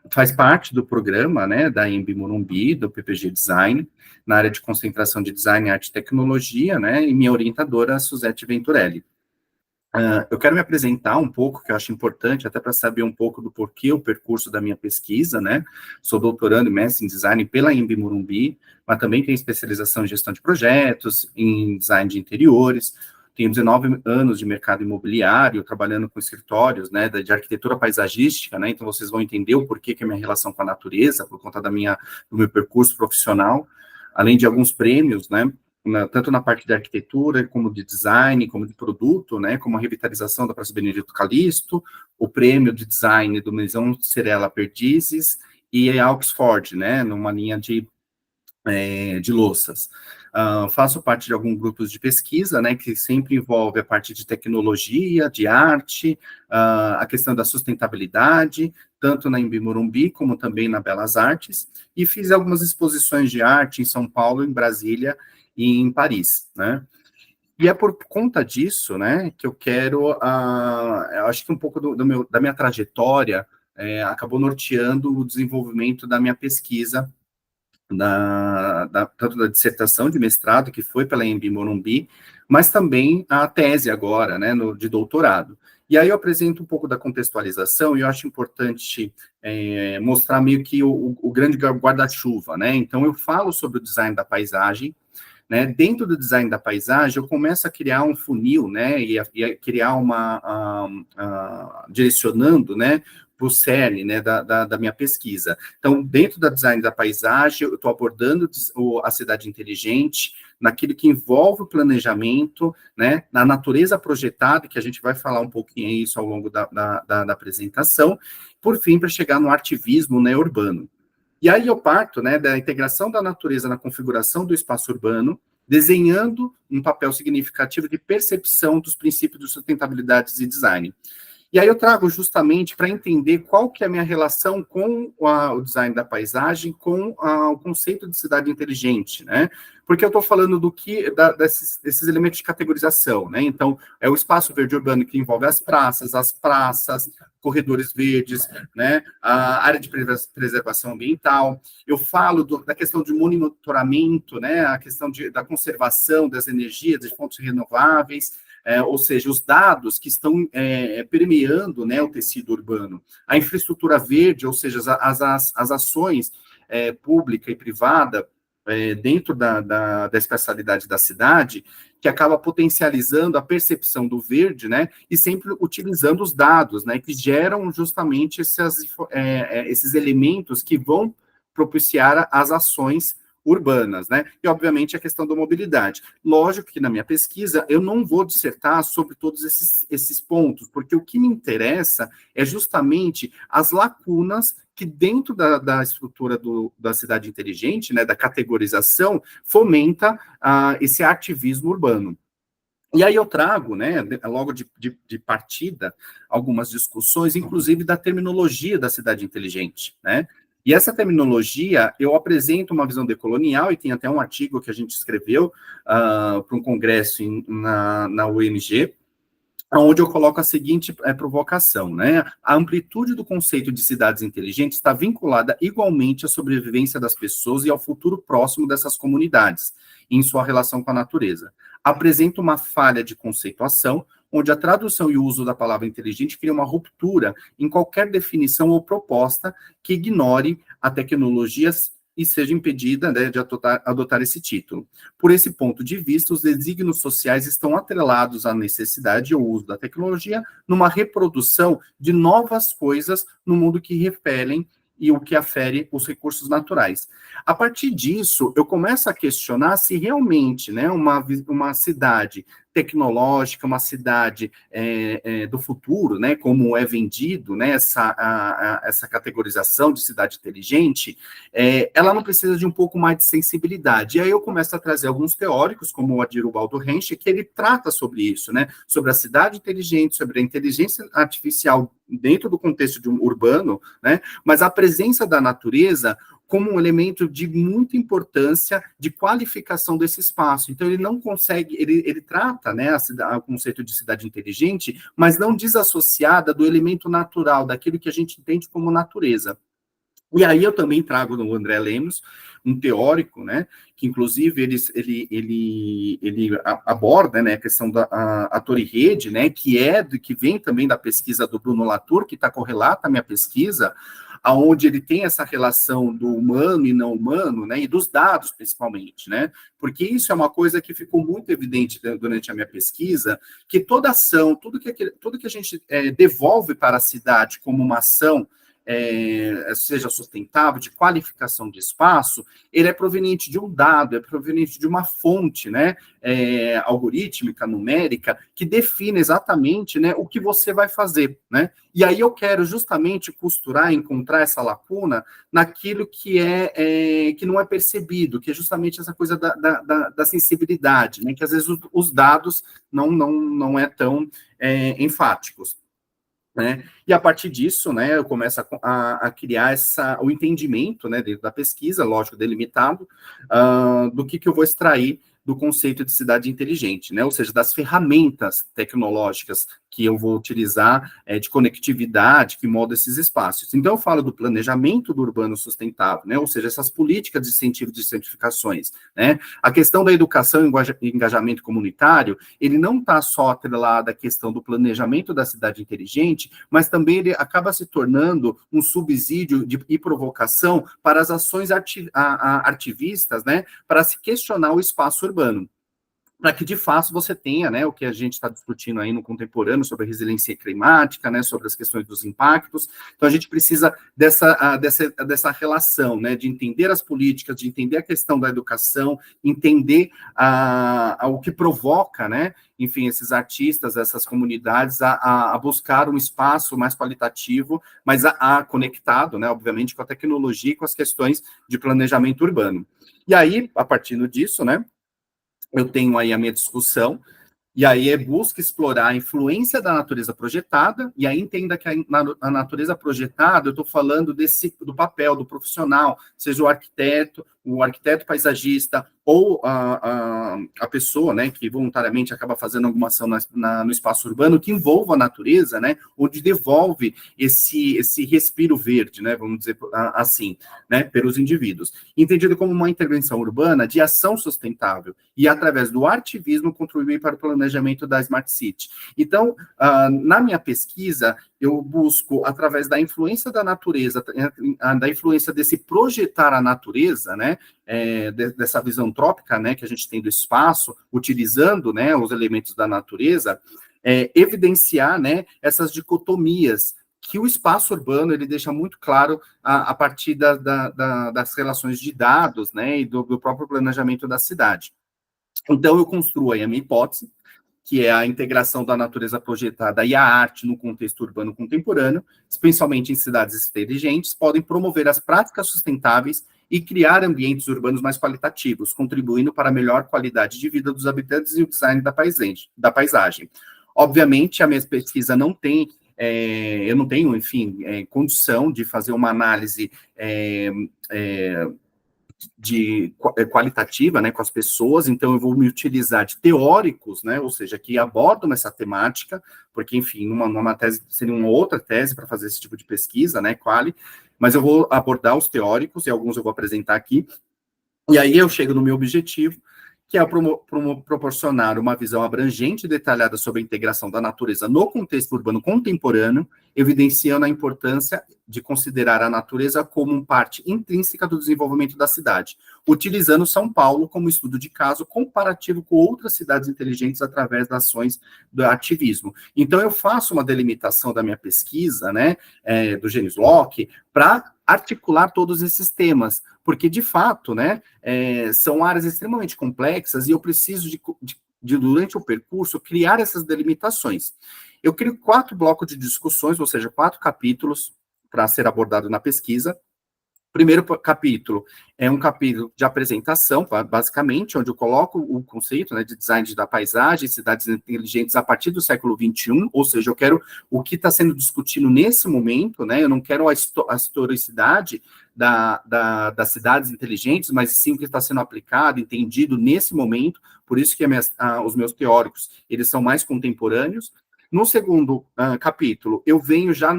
Faz parte do programa, né, da EMB Morumbi, do PPG Design, na área de concentração de Design, Arte e Tecnologia, né, e minha orientadora, Suzete Venturelli. Eu quero me apresentar um pouco, que eu acho importante, até para saber um pouco do porquê o percurso da minha pesquisa, né? Sou doutorando e mestre em design pela EMB Morumbi, mas também tenho especialização em gestão de projetos, em design de interiores. Tenho 19 anos de mercado imobiliário, trabalhando com escritórios, né, de arquitetura paisagística, né? Então vocês vão entender o porquê que é a minha relação com a natureza, por conta do meu percurso profissional, além de alguns prêmios, né? Tanto na parte de arquitetura, como de design, como de produto, né, como a revitalização da Praça Benedito Calixto, o prêmio de design do Maison Cerela Perdizes e a Oxford, né, numa linha de louças. Faço parte de alguns grupos de pesquisa, né, que sempre envolve a parte de tecnologia, de arte, a questão da sustentabilidade, tanto na Embi Morumbi, como também na Belas Artes, e fiz algumas exposições de arte em São Paulo, em Brasília e em Paris, né. E é por conta disso, né, que eu quero, eu acho que um pouco da minha trajetória acabou norteando o desenvolvimento da minha pesquisa, tanto da dissertação de mestrado, que foi pela EMB Morumbi, mas também a tese agora, né, de doutorado. E aí eu apresento um pouco da contextualização, e eu acho importante mostrar meio que o grande guarda-chuva, né? Então, eu falo sobre o design da paisagem, né? Dentro do design da paisagem, eu começo a criar um funil, né, e a criar direcionando, né, para o cerne, né, da minha pesquisa. Então, dentro do design da paisagem, eu estou abordando a cidade inteligente, naquilo que envolve o planejamento, né, na natureza projetada, que a gente vai falar um pouquinho isso ao longo da apresentação, por fim, para chegar no ativismo, né, urbano. E aí eu parto, né, da integração da natureza na configuração do espaço urbano, desenhando um papel significativo de percepção dos princípios de sustentabilidade e design. E aí eu trago justamente para entender qual que é a minha relação com o design da paisagem, com o conceito de cidade inteligente, né? Porque eu estou falando desses elementos de categorização, né? Então, é o espaço verde urbano que envolve as praças, corredores verdes, né? A área de preservação ambiental. Eu falo da questão de monitoramento, né? A questão da conservação das energias, de fontes renováveis, ou seja, os dados que estão permeando, né, o tecido urbano. A infraestrutura verde, ou seja, as ações pública e privada dentro da espacialidade da cidade, que acaba potencializando a percepção do verde, né, e sempre utilizando os dados, né, que geram justamente esses elementos que vão propiciar as ações urbanas, né? E, obviamente, a questão da mobilidade. Lógico que, na minha pesquisa, eu não vou dissertar sobre todos esses pontos, porque o que me interessa é justamente as lacunas que, dentro da estrutura da cidade inteligente, né, da categorização, fomenta esse ativismo urbano. E aí eu trago, né, logo de partida, algumas discussões, inclusive da terminologia da cidade inteligente, né? E essa terminologia, eu apresento uma visão decolonial, e tem até um artigo que a gente escreveu para um congresso na UNG, onde eu coloco a seguinte provocação, né? A amplitude do conceito de cidades inteligentes está vinculada igualmente à sobrevivência das pessoas e ao futuro próximo dessas comunidades, em sua relação com a natureza. Apresenta uma falha de conceituação, onde a tradução e o uso da palavra inteligente cria uma ruptura em qualquer definição ou proposta que ignore a tecnologias e seja impedida, né, de adotar esse título. Por esse ponto de vista, os desígnios sociais estão atrelados à necessidade e ao uso da tecnologia numa reprodução de novas coisas no mundo que repelem e o que afere os recursos naturais. A partir disso, eu começo a questionar se realmente, né, uma cidade tecnológica, uma cidade do futuro, né, como é vendido, né, essa categorização de cidade inteligente, ela não precisa de um pouco mais de sensibilidade. E aí eu começo a trazer alguns teóricos, como o Adirubaldo Rensch, que ele trata sobre isso, né, sobre a cidade inteligente, sobre a inteligência artificial dentro do contexto de um urbano, né, mas a presença da natureza como um elemento de muita importância de qualificação desse espaço. Então, ele não consegue, ele trata, né, o conceito de cidade inteligente, mas não desassociada do elemento natural, daquilo que a gente entende como natureza. E aí eu também trago no André Lemos, um teórico, né, que inclusive ele aborda, né, a questão da a torre-rede, né, que vem também da pesquisa do Bruno Latour, que está correlata à minha pesquisa, aonde ele tem essa relação do humano e não humano, né, e dos dados, principalmente, né, porque isso é uma coisa que ficou muito evidente durante a minha pesquisa, que toda ação, tudo que a gente devolve para a cidade como uma ação, seja sustentável, de qualificação de espaço, ele é proveniente de um dado, é proveniente de uma fonte, né, algorítmica, numérica, que define exatamente, né, o que você vai fazer, né, e aí eu quero justamente costurar, encontrar essa lacuna naquilo que que não é percebido, que é justamente essa coisa da sensibilidade, né, que às vezes os dados não é tão enfáticos. Né? E a partir disso, né, eu começo a criar o entendimento, né, dentro da pesquisa, lógico, delimitado, do que eu vou extrair do conceito de cidade inteligente, né, ou seja, das ferramentas tecnológicas que eu vou utilizar de conectividade que molda esses espaços. Então, eu falo do planejamento do urbano sustentável, né, ou seja, essas políticas de incentivo de certificações, né, a questão da educação e engajamento comunitário, ele não está só atrelado à questão do planejamento da cidade inteligente, mas também ele acaba se tornando um subsídio e provocação para as ações artivistas, né, para se questionar o espaço urbano, para que de fato você tenha, né, o que a gente está discutindo aí no contemporâneo sobre a resiliência climática, né, sobre as questões dos impactos. Então a gente precisa dessa relação, né, de entender as políticas, de entender a questão da educação, entender o que provoca, né, enfim, esses artistas, essas comunidades a buscar um espaço mais qualitativo, mas conectado, né, obviamente, com a tecnologia e com as questões de planejamento urbano. E aí, a partir disso, né, eu tenho aí a minha discussão, e aí busca explorar a influência da natureza projetada, e aí entenda que a natureza projetada, eu estou falando do papel do profissional, seja o arquiteto paisagista, ou a pessoa, né, que voluntariamente acaba fazendo alguma ação no espaço urbano, que envolva a natureza, né, onde devolve esse respiro verde, né, vamos dizer assim, né, pelos indivíduos. Entendido como uma intervenção urbana de ação sustentável, e através do ativismo contribuir para o planejamento da Smart City. Então, na minha pesquisa, eu busco, através da influência da natureza, da influência desse projetar a natureza, né, dessa visão antrópica, né, que a gente tem do espaço, utilizando, né, os elementos da natureza, evidenciar, né, essas dicotomias que o espaço urbano ele deixa muito claro a partir das relações de dados, né, e do próprio planejamento da cidade. Então, eu construo aí a minha hipótese, que é a integração da natureza projetada e a arte no contexto urbano contemporâneo, especialmente em cidades inteligentes, podem promover as práticas sustentáveis e criar ambientes urbanos mais qualitativos, contribuindo para a melhor qualidade de vida dos habitantes e o design da paisagem. Obviamente, a minha pesquisa não tem, eu não tenho, enfim, condição de fazer uma análise qualitativa, né, com as pessoas, então eu vou me utilizar de teóricos, né, ou seja, que abordam essa temática, porque, enfim, numa tese, seria uma outra tese para fazer esse tipo de pesquisa, né, mas eu vou abordar os teóricos, e alguns eu vou apresentar aqui, e aí eu chego no meu objetivo, que é proporcionar uma visão abrangente e detalhada sobre a integração da natureza no contexto urbano contemporâneo, evidenciando a importância de considerar a natureza como parte intrínseca do desenvolvimento da cidade, utilizando São Paulo como estudo de caso comparativo com outras cidades inteligentes através das ações do ativismo. Então, eu faço uma delimitação da minha pesquisa, né, do James Locke, para articular todos esses temas, porque, de fato, né, são áreas extremamente complexas e eu preciso durante o percurso, criar essas delimitações. Eu crio 4 blocos de discussões, ou seja, 4 capítulos para ser abordado na pesquisa. Primeiro capítulo é um capítulo de apresentação, basicamente, onde eu coloco o conceito, né, de design da paisagem, cidades inteligentes a partir do século XXI, ou seja, eu quero o que está sendo discutido nesse momento, né, eu não quero a historicidade das cidades inteligentes, mas sim o que está sendo aplicado, entendido nesse momento, por isso que os meus teóricos, eles são mais contemporâneos. No segundo capítulo, eu venho já,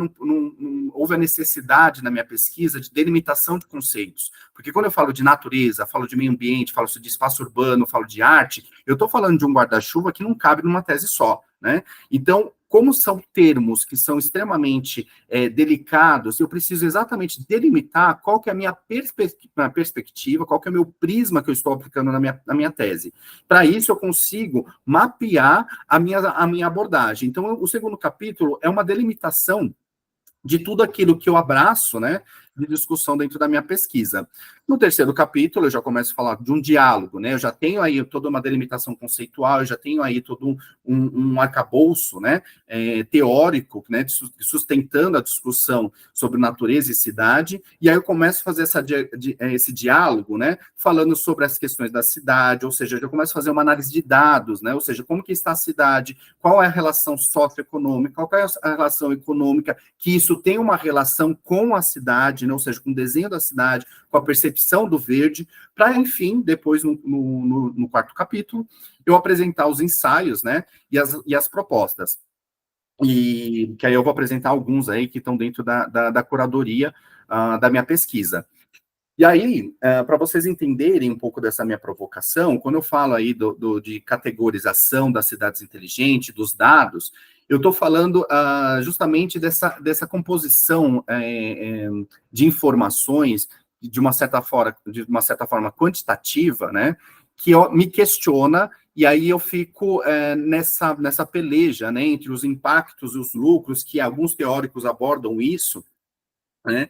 houve a necessidade na minha pesquisa de delimitação de conceitos, porque quando eu falo de natureza, falo de meio ambiente, falo de espaço urbano, falo de arte, eu estou falando de um guarda-chuva que não cabe numa tese só, né? Então, como são termos que são extremamente delicados, eu preciso exatamente delimitar qual que é a minha perspectiva, qual que é o meu prisma que eu estou aplicando na minha tese. Para isso, eu consigo mapear a minha abordagem. Então, o segundo capítulo é uma delimitação de tudo aquilo que eu abraço, né, de discussão dentro da minha pesquisa. No terceiro capítulo, eu já começo a falar de um diálogo, né, eu já tenho aí toda uma delimitação conceitual, eu já tenho aí todo um arcabouço, né, teórico, né, sustentando a discussão sobre natureza e cidade, e aí eu começo a fazer esse diálogo, né, falando sobre as questões da cidade, ou seja, eu começo a fazer uma análise de dados, né, ou seja, como que está a cidade, qual é a relação socioeconômica, qual é a relação econômica, que isso tem uma relação com a cidade, né, ou seja, com o desenho da cidade, com a percepção do verde, para, enfim, depois, no quarto capítulo, eu apresentar os ensaios, né, e as propostas. E que aí eu vou apresentar alguns aí que estão dentro da curadoria da minha pesquisa. E aí, para vocês entenderem um pouco dessa minha provocação, quando eu falo aí de categorização das cidades inteligentes, dos dados, eu estou falando justamente dessa composição de informações de uma certa forma quantitativa, né, que me questiona, e aí eu fico nessa peleja, né, entre os impactos e os lucros, que alguns teóricos abordam isso, né,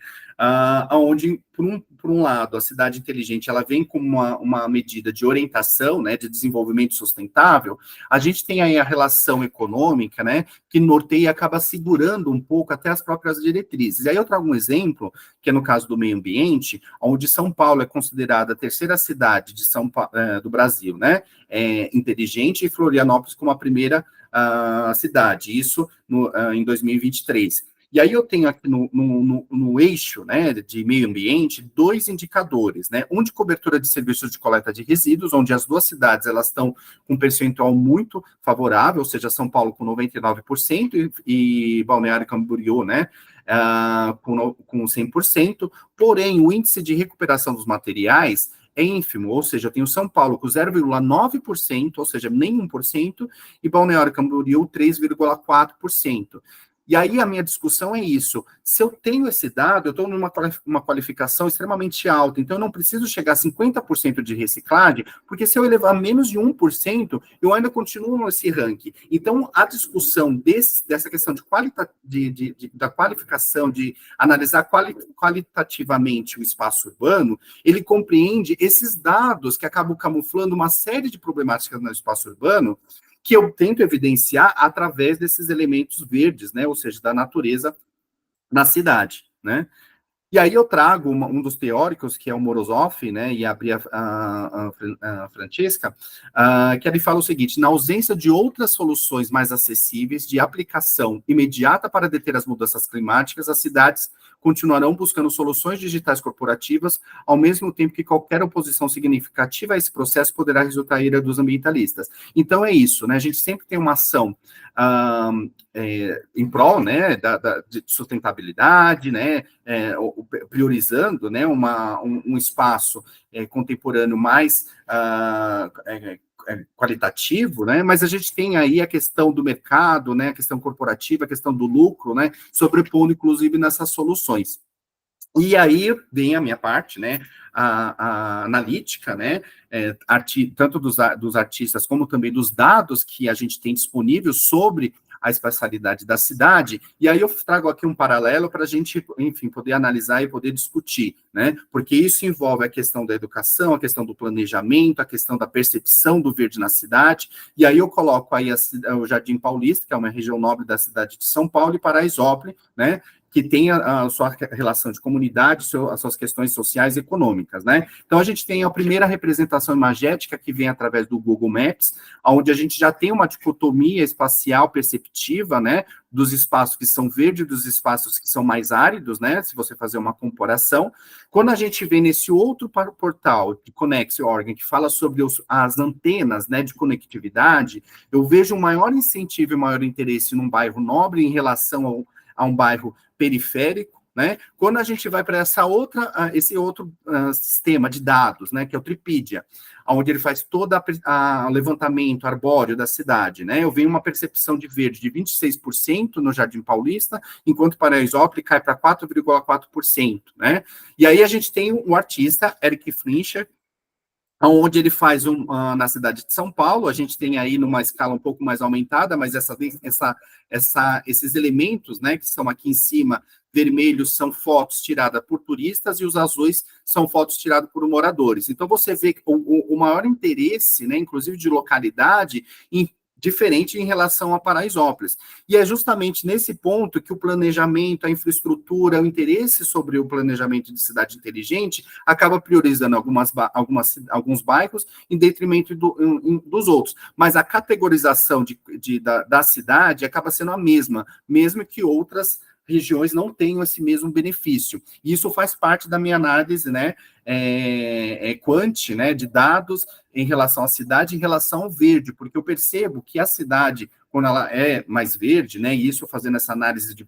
onde, por um lado, a cidade inteligente ela vem como uma medida de orientação, né, de desenvolvimento sustentável, a gente tem aí a relação econômica, né, que norteia e acaba segurando um pouco até as próprias diretrizes. E aí eu trago um exemplo, que é no caso do meio ambiente, onde São Paulo é considerada a terceira cidade do Brasil, né, inteligente, e Florianópolis como a primeira cidade, isso em 2023. E aí eu tenho aqui no eixo, né, de meio ambiente, 2 indicadores, né, um de cobertura de serviços de coleta de resíduos, onde as 2 cidades elas estão com um percentual muito favorável, ou seja, São Paulo com 99% e Balneário Camboriú, né, com 100%, porém o índice de recuperação dos materiais é ínfimo, ou seja, eu tenho São Paulo com 0,9%, ou seja, nem 1%, e Balneário Camboriú 3,4%. E aí a minha discussão é isso. Se eu tenho esse dado, eu estou numa qualificação extremamente alta, então eu não preciso chegar a 50% de reciclagem, porque se eu elevar menos de 1%, eu ainda continuo nesse ranking. Então, a discussão dessa questão da qualificação, de analisar qualitativamente o espaço urbano, ele compreende esses dados que acabam camuflando uma série de problemáticas no espaço urbano, que eu tento evidenciar através desses elementos verdes, né, ou seja, da natureza na cidade, né. E aí eu trago um dos teóricos, que é o Morozov, né, e abri a Francesca, que ele fala o seguinte: na ausência de outras soluções mais acessíveis, de aplicação imediata para deter as mudanças climáticas, as cidades continuarão buscando soluções digitais corporativas, ao mesmo tempo que qualquer oposição significativa a esse processo poderá resultar em ira dos ambientalistas. Então é isso, né, a gente sempre tem uma ação em prol, né, de sustentabilidade, né, priorizando, né, um espaço contemporâneo mais qualitativo, né, mas a gente tem aí a questão do mercado, né, a questão corporativa, a questão do lucro, né, sobrepondo, inclusive, nessas soluções. E aí vem a minha parte, né, a analítica, né, tanto dos artistas como também dos dados que a gente tem disponíveis sobre a espacialidade da cidade, e aí eu trago aqui um paralelo para a gente, enfim, poder analisar e poder discutir, né, porque isso envolve a questão da educação, a questão do planejamento, a questão da percepção do verde na cidade, e aí eu coloco aí o Jardim Paulista, que é uma região nobre da cidade de São Paulo, e Paraisópolis, né, que tem a sua relação de comunidade, as suas questões sociais e econômicas, né? Então, a gente tem a primeira representação imagética, que vem através do Google Maps, onde a gente já tem uma dicotomia espacial perceptiva, né, dos espaços que são verdes e dos espaços que são mais áridos, né, se você fazer uma comparação. Quando a gente vê nesse outro portal de Connex Organ, que fala sobre as antenas, né, de conectividade, eu vejo um maior incentivo e maior interesse num bairro nobre em relação a um bairro periférico, né? Quando a gente vai para esse outro sistema de dados, né, que é o Tripedia, onde ele faz todo o levantamento arbóreo da cidade, né? Eu venho uma percepção de verde de 26% no Jardim Paulista, enquanto Paraisópolis cai para 4,4%, né? E aí a gente tem o artista Eric Flincher, onde ele faz na cidade de São Paulo, a gente tem aí numa escala um pouco mais aumentada, mas esses elementos, né, que são aqui em cima, vermelhos, são fotos tiradas por turistas, e os azuis são fotos tiradas por moradores. Então, você vê o maior interesse, né, inclusive de localidade, diferente em relação a Paraisópolis. E é justamente nesse ponto que o planejamento, a infraestrutura, o interesse sobre o planejamento de cidade inteligente acaba priorizando alguns bairros em detrimento dos outros. Mas a categorização da cidade acaba sendo a mesma, mesmo que outras regiões não tenham esse mesmo benefício. Isso faz parte da minha análise, né, quant, né, de dados em relação à cidade, em relação ao verde, porque eu percebo que a cidade, quando ela é mais verde, né, e isso fazendo essa análise de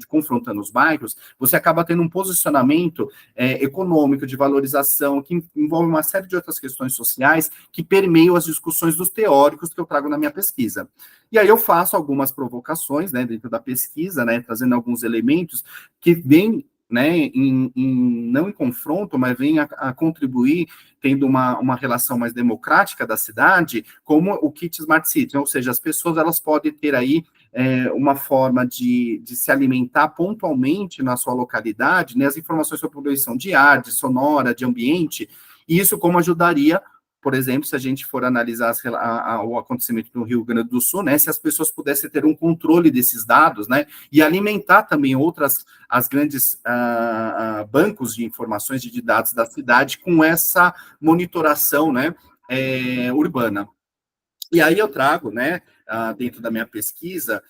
confrontando os bairros, você acaba tendo um posicionamento econômico, de valorização, que envolve uma série de outras questões sociais que permeiam as discussões dos teóricos que eu trago na minha pesquisa. E aí eu faço algumas provocações, né, dentro da pesquisa, né, trazendo alguns elementos que vêm, né, não em confronto, mas vem a contribuir, tendo uma relação mais democrática da cidade, como o Kit Smart City, ou seja, as pessoas elas podem ter aí uma forma de se alimentar pontualmente na sua localidade, né, as informações sobre poluição de ar, de sonora, de ambiente, e isso como ajudaria, por exemplo, se a gente for analisar o acontecimento no Rio Grande do Sul, né, se as pessoas pudessem ter um controle desses dados, né, e alimentar também as grandes bancos de informações de dados da cidade com essa monitoração, né, urbana. E aí eu trago, né, dentro da minha pesquisa,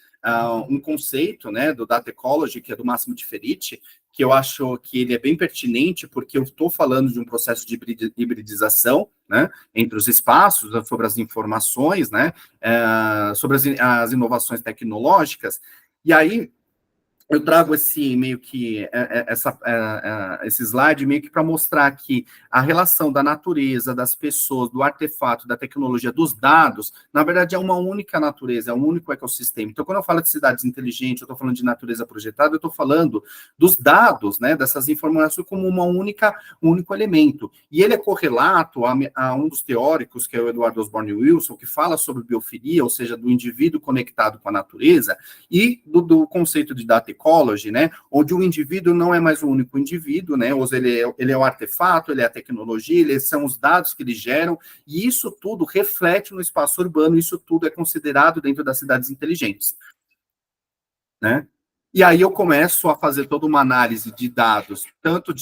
um conceito, né, do Data Ecology, que é do Máximo de Feritti, que eu acho que ele é bem pertinente, porque eu estou falando de um processo de hibridização, né, entre os espaços, sobre as informações, né, sobre as inovações tecnológicas, e aí eu trago esse meio que esse slide meio que para mostrar que a relação da natureza, das pessoas, do artefato, da tecnologia, dos dados, na verdade é uma única natureza, é um único ecossistema. Então, quando eu falo de cidades inteligentes, eu estou falando de natureza projetada, eu estou falando dos dados, né, dessas informações como um único elemento. E ele é correlato a um dos teóricos, que é o Edward Osborne Wilson, que fala sobre biofilia, ou seja, do indivíduo conectado com a natureza, e do conceito de data ecology, né, onde o indivíduo não é mais o único indivíduo, né, ele é o artefato, ele é a tecnologia, eles são os dados que eles geram, e isso tudo reflete no espaço urbano, isso tudo é considerado dentro das cidades inteligentes, né. E aí eu começo a fazer toda uma análise de dados, tanto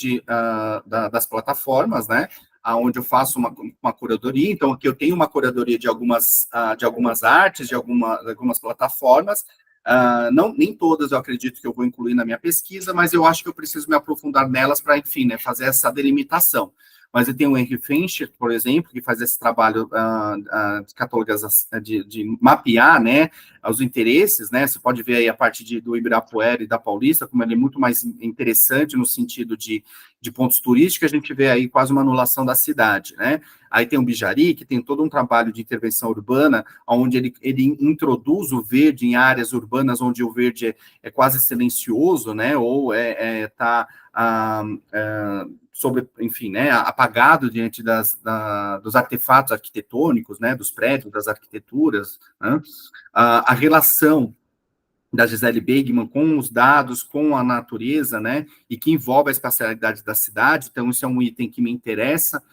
das plataformas, né, onde eu faço uma curadoria. Então, aqui eu tenho uma curadoria de algumas artes, de algumas plataformas. Nem todas eu acredito que eu vou incluir na minha pesquisa, mas eu acho que eu preciso me aprofundar nelas para, enfim, né, fazer essa delimitação. mas eu tenho o Henry Fincher, por exemplo, que faz esse trabalho de mapear, né, os interesses, né, você pode ver aí a parte do Ibirapuera e da Paulista, como ele é muito mais interessante no sentido de pontos turísticos, a gente vê aí quase uma anulação da cidade, né. Aí tem o Bijari, que tem todo um trabalho de intervenção urbana, onde ele introduz o verde em áreas urbanas onde o verde é quase silencioso, né, ou está sobre, enfim, né, apagado diante dos artefatos arquitetônicos, né, dos prédios, das arquiteturas, né, a relação da Gisele Bigman com os dados, com a natureza, né, e que envolve a espacialidade da cidade, então isso é um item que me interessa,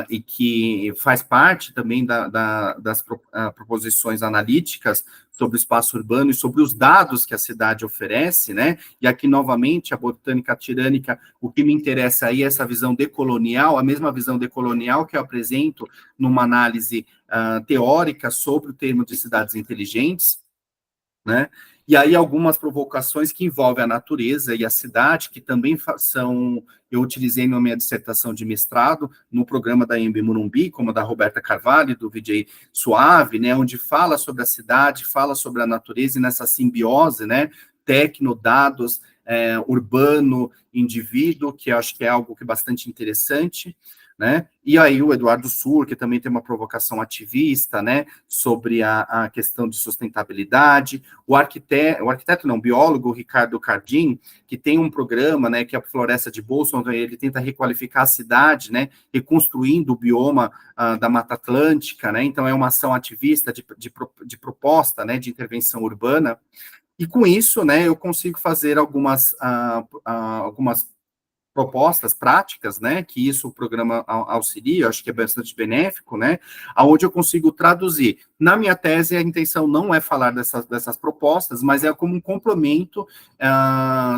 e que faz parte também das proposições analíticas sobre o espaço urbano e sobre os dados que a cidade oferece, né, e aqui, novamente, a botânica tirânica, o que me interessa aí é essa visão decolonial, a mesma visão decolonial que eu apresento numa análise teórica sobre o termo de cidades inteligentes, né? E aí algumas provocações que envolvem a natureza e a cidade, que também eu utilizei na minha dissertação de mestrado, no programa da IMB Morumbi, como a da Roberta Carvalho, do VJ Suave, né, onde fala sobre a cidade, fala sobre a natureza, e nessa simbiose, né, tecno, dados, urbano, indivíduo, que eu acho que é algo que é bastante interessante, né? E aí o Eduardo Sur, que também tem uma provocação ativista, né, sobre a questão de sustentabilidade, o biólogo Ricardo Cardim, que tem um programa, né, que é a Floresta de Bolsa, onde ele tenta requalificar a cidade, né, reconstruindo o bioma da Mata Atlântica, né, então é uma ação ativista de proposta, né, de intervenção urbana, e com isso, né, eu consigo fazer algumas propostas práticas, né, que isso o programa auxilia, eu acho que é bastante benéfico, né, aonde eu consigo traduzir. Na minha tese, a intenção não é falar dessas propostas, mas é como um complemento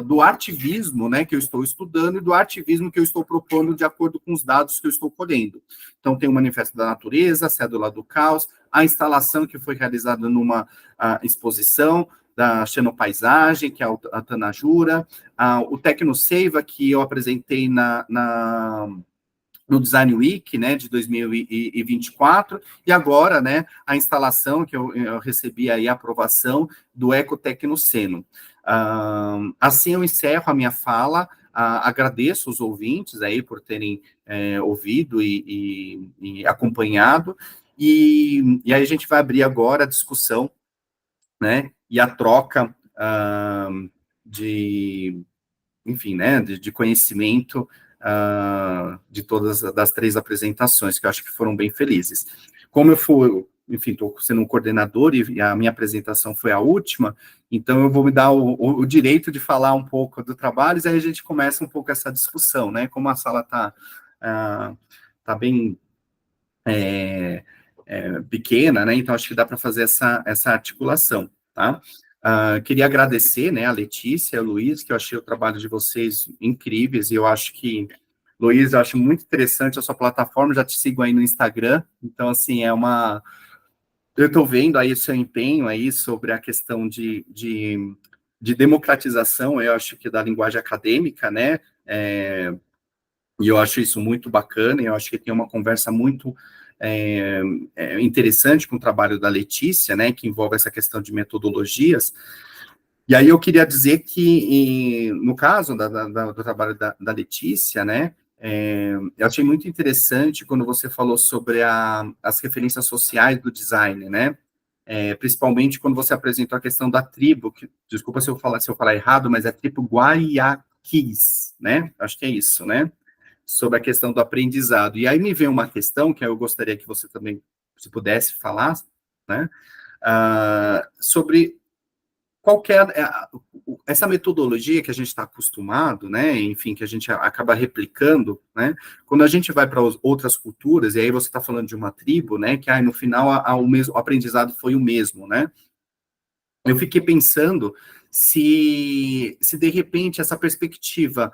do artivismo, né, que eu estou estudando e do artivismo que eu estou propondo de acordo com os dados que eu estou colhendo. Então, tem o Manifesto da Natureza, a Cédula do Caos, a instalação que foi realizada numa exposição da Xenopaisagem, que é a Tanajura, o TecnoSeiva, que eu apresentei no Design Week, né, de 2024, e agora, né, a instalação que eu recebi aí a aprovação do Ecotecnoceno. Assim eu encerro a minha fala, agradeço os ouvintes aí por terem ouvido e acompanhado, e aí a gente vai abrir agora a discussão, né, e a troca enfim, né, de conhecimento de todas das 3 apresentações, que eu acho que foram bem felizes. Como eu fui, enfim, estou sendo um coordenador e a minha apresentação foi a última, então eu vou me dar o direito de falar um pouco do trabalho, e aí a gente começa um pouco essa discussão, né, como a sala tá bem pequena, né, então acho que dá para fazer essa articulação, tá? Queria agradecer, né, a Letícia e a Luiz, que eu achei o trabalho de vocês incríveis, e eu acho que, Luiz, eu acho muito interessante a sua plataforma, já te sigo aí no Instagram, então, assim, eu estou vendo aí o seu empenho aí sobre a questão de democratização, eu acho que da linguagem acadêmica, né, e eu acho isso muito bacana, e eu acho que tem uma conversa muito interessante com o trabalho da Letícia, né, que envolve essa questão de metodologias. E aí eu queria dizer que, no caso do trabalho da Letícia, né, eu achei muito interessante quando você falou sobre as referências sociais do design, né, principalmente quando você apresentou a questão da tribo, desculpa se eu falar errado, mas é a tribo Guaiaquis, né, acho que é isso, né, sobre a questão do aprendizado. E aí me vem uma questão que eu gostaria que você também, se pudesse falar, né, sobre qual que é essa metodologia que a gente está acostumado, né, enfim, que a gente acaba replicando, né, quando a gente vai para outras culturas, e aí você está falando de uma tribo, né, que no final o aprendizado foi o mesmo, né, eu fiquei pensando se de repente essa perspectiva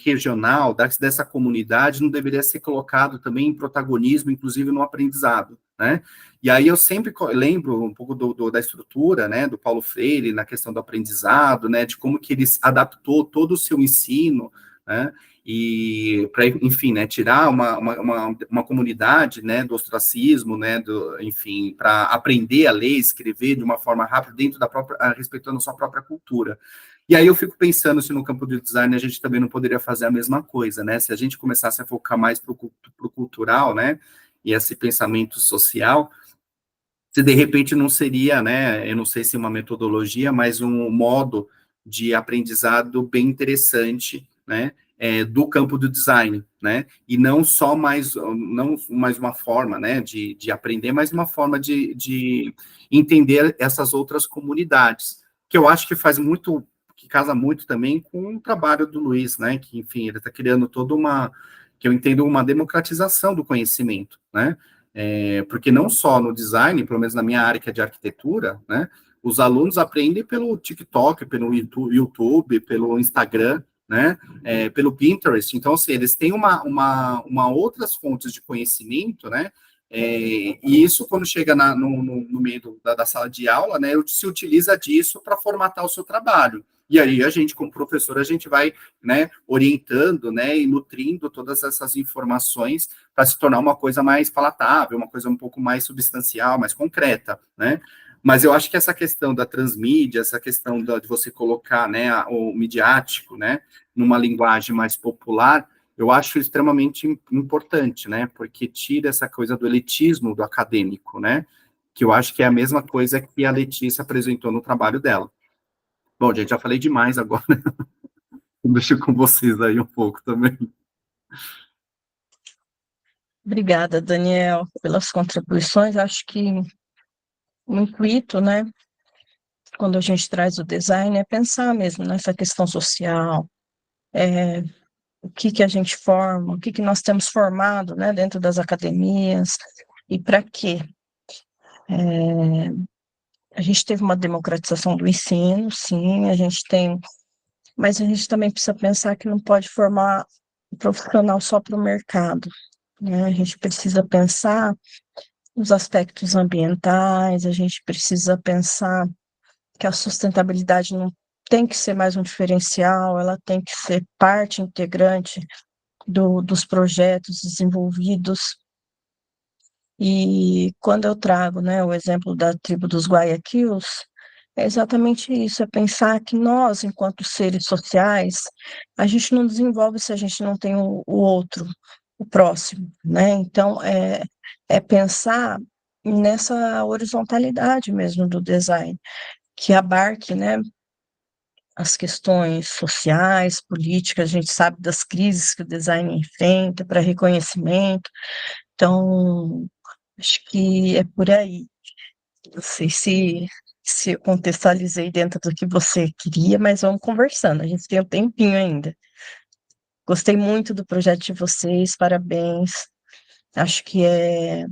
regional dessa comunidade não deveria ser colocado também em protagonismo, inclusive no aprendizado, né? E aí eu sempre lembro um pouco da estrutura, né, do Paulo Freire na questão do aprendizado, né, de como que ele adaptou todo o seu ensino né, e para, enfim, né, tirar uma comunidade, né, do ostracismo, né, enfim, para aprender a ler, escrever de uma forma rápida dentro da própria, respeitando a sua própria cultura. E aí eu fico pensando se no campo do design a gente também não poderia fazer a mesma coisa, né, se a gente começasse a focar mais para o cultural, né, e esse pensamento social, se de repente não seria, né, eu não sei se uma metodologia, mas um modo de aprendizado bem interessante, né, do campo do design, né, e não só não mais uma forma, né, de aprender, mas uma forma de entender essas outras comunidades, que eu acho que faz muito, que casa muito também com o trabalho do Luiz, né, que, enfim, ele está criando toda uma, que eu entendo, uma democratização do conhecimento, né, porque não só no design, pelo menos na minha área que é de arquitetura, né, os alunos aprendem pelo TikTok, pelo YouTube, pelo Instagram, né, pelo Pinterest. Então, assim, eles têm uma outras fontes de conhecimento, né, e isso, quando chega no meio da sala de aula, né, se utiliza disso para formatar o seu trabalho. E aí a gente, como professor, a gente vai, né, orientando, né, e nutrindo todas essas informações para se tornar uma coisa mais palatável, uma coisa um pouco mais substancial, mais concreta, né? Mas eu acho que essa questão da transmídia, essa questão de você colocar, né, o midiático, né, numa linguagem mais popular, eu acho extremamente importante, né, porque tira essa coisa do elitismo do acadêmico, né, que eu acho que é a mesma coisa que a Letícia apresentou no trabalho dela. Bom, gente, já falei demais agora. Deixo com vocês aí um pouco também. Obrigada, Daniel, pelas contribuições. Acho que o intuito, né, quando a gente traz o design, é pensar mesmo nessa questão social, o que a gente forma, o que nós temos formado, né, dentro das academias e para quê. A gente teve uma democratização do ensino, sim, a gente tem, mas a gente também precisa pensar que não pode formar um profissional só para o mercado, né? A gente precisa pensar nos aspectos ambientais, a gente precisa pensar que a sustentabilidade não tem que ser mais um diferencial, ela tem que ser parte integrante dos projetos desenvolvidos. E quando eu trago, né, o exemplo da tribo dos Guayaquiles, é exatamente isso, é pensar que nós, enquanto seres sociais, a gente não desenvolve se a gente não tem o outro, o próximo, né? Então, é pensar nessa horizontalidade mesmo do design, que abarque, né, as questões sociais, políticas, a gente sabe das crises que o design enfrenta para reconhecimento, então, acho que é por aí. Não sei se eu contextualizei dentro do que você queria, mas vamos conversando, a gente tem um tempinho ainda. Gostei muito do projeto de vocês, parabéns. Acho que é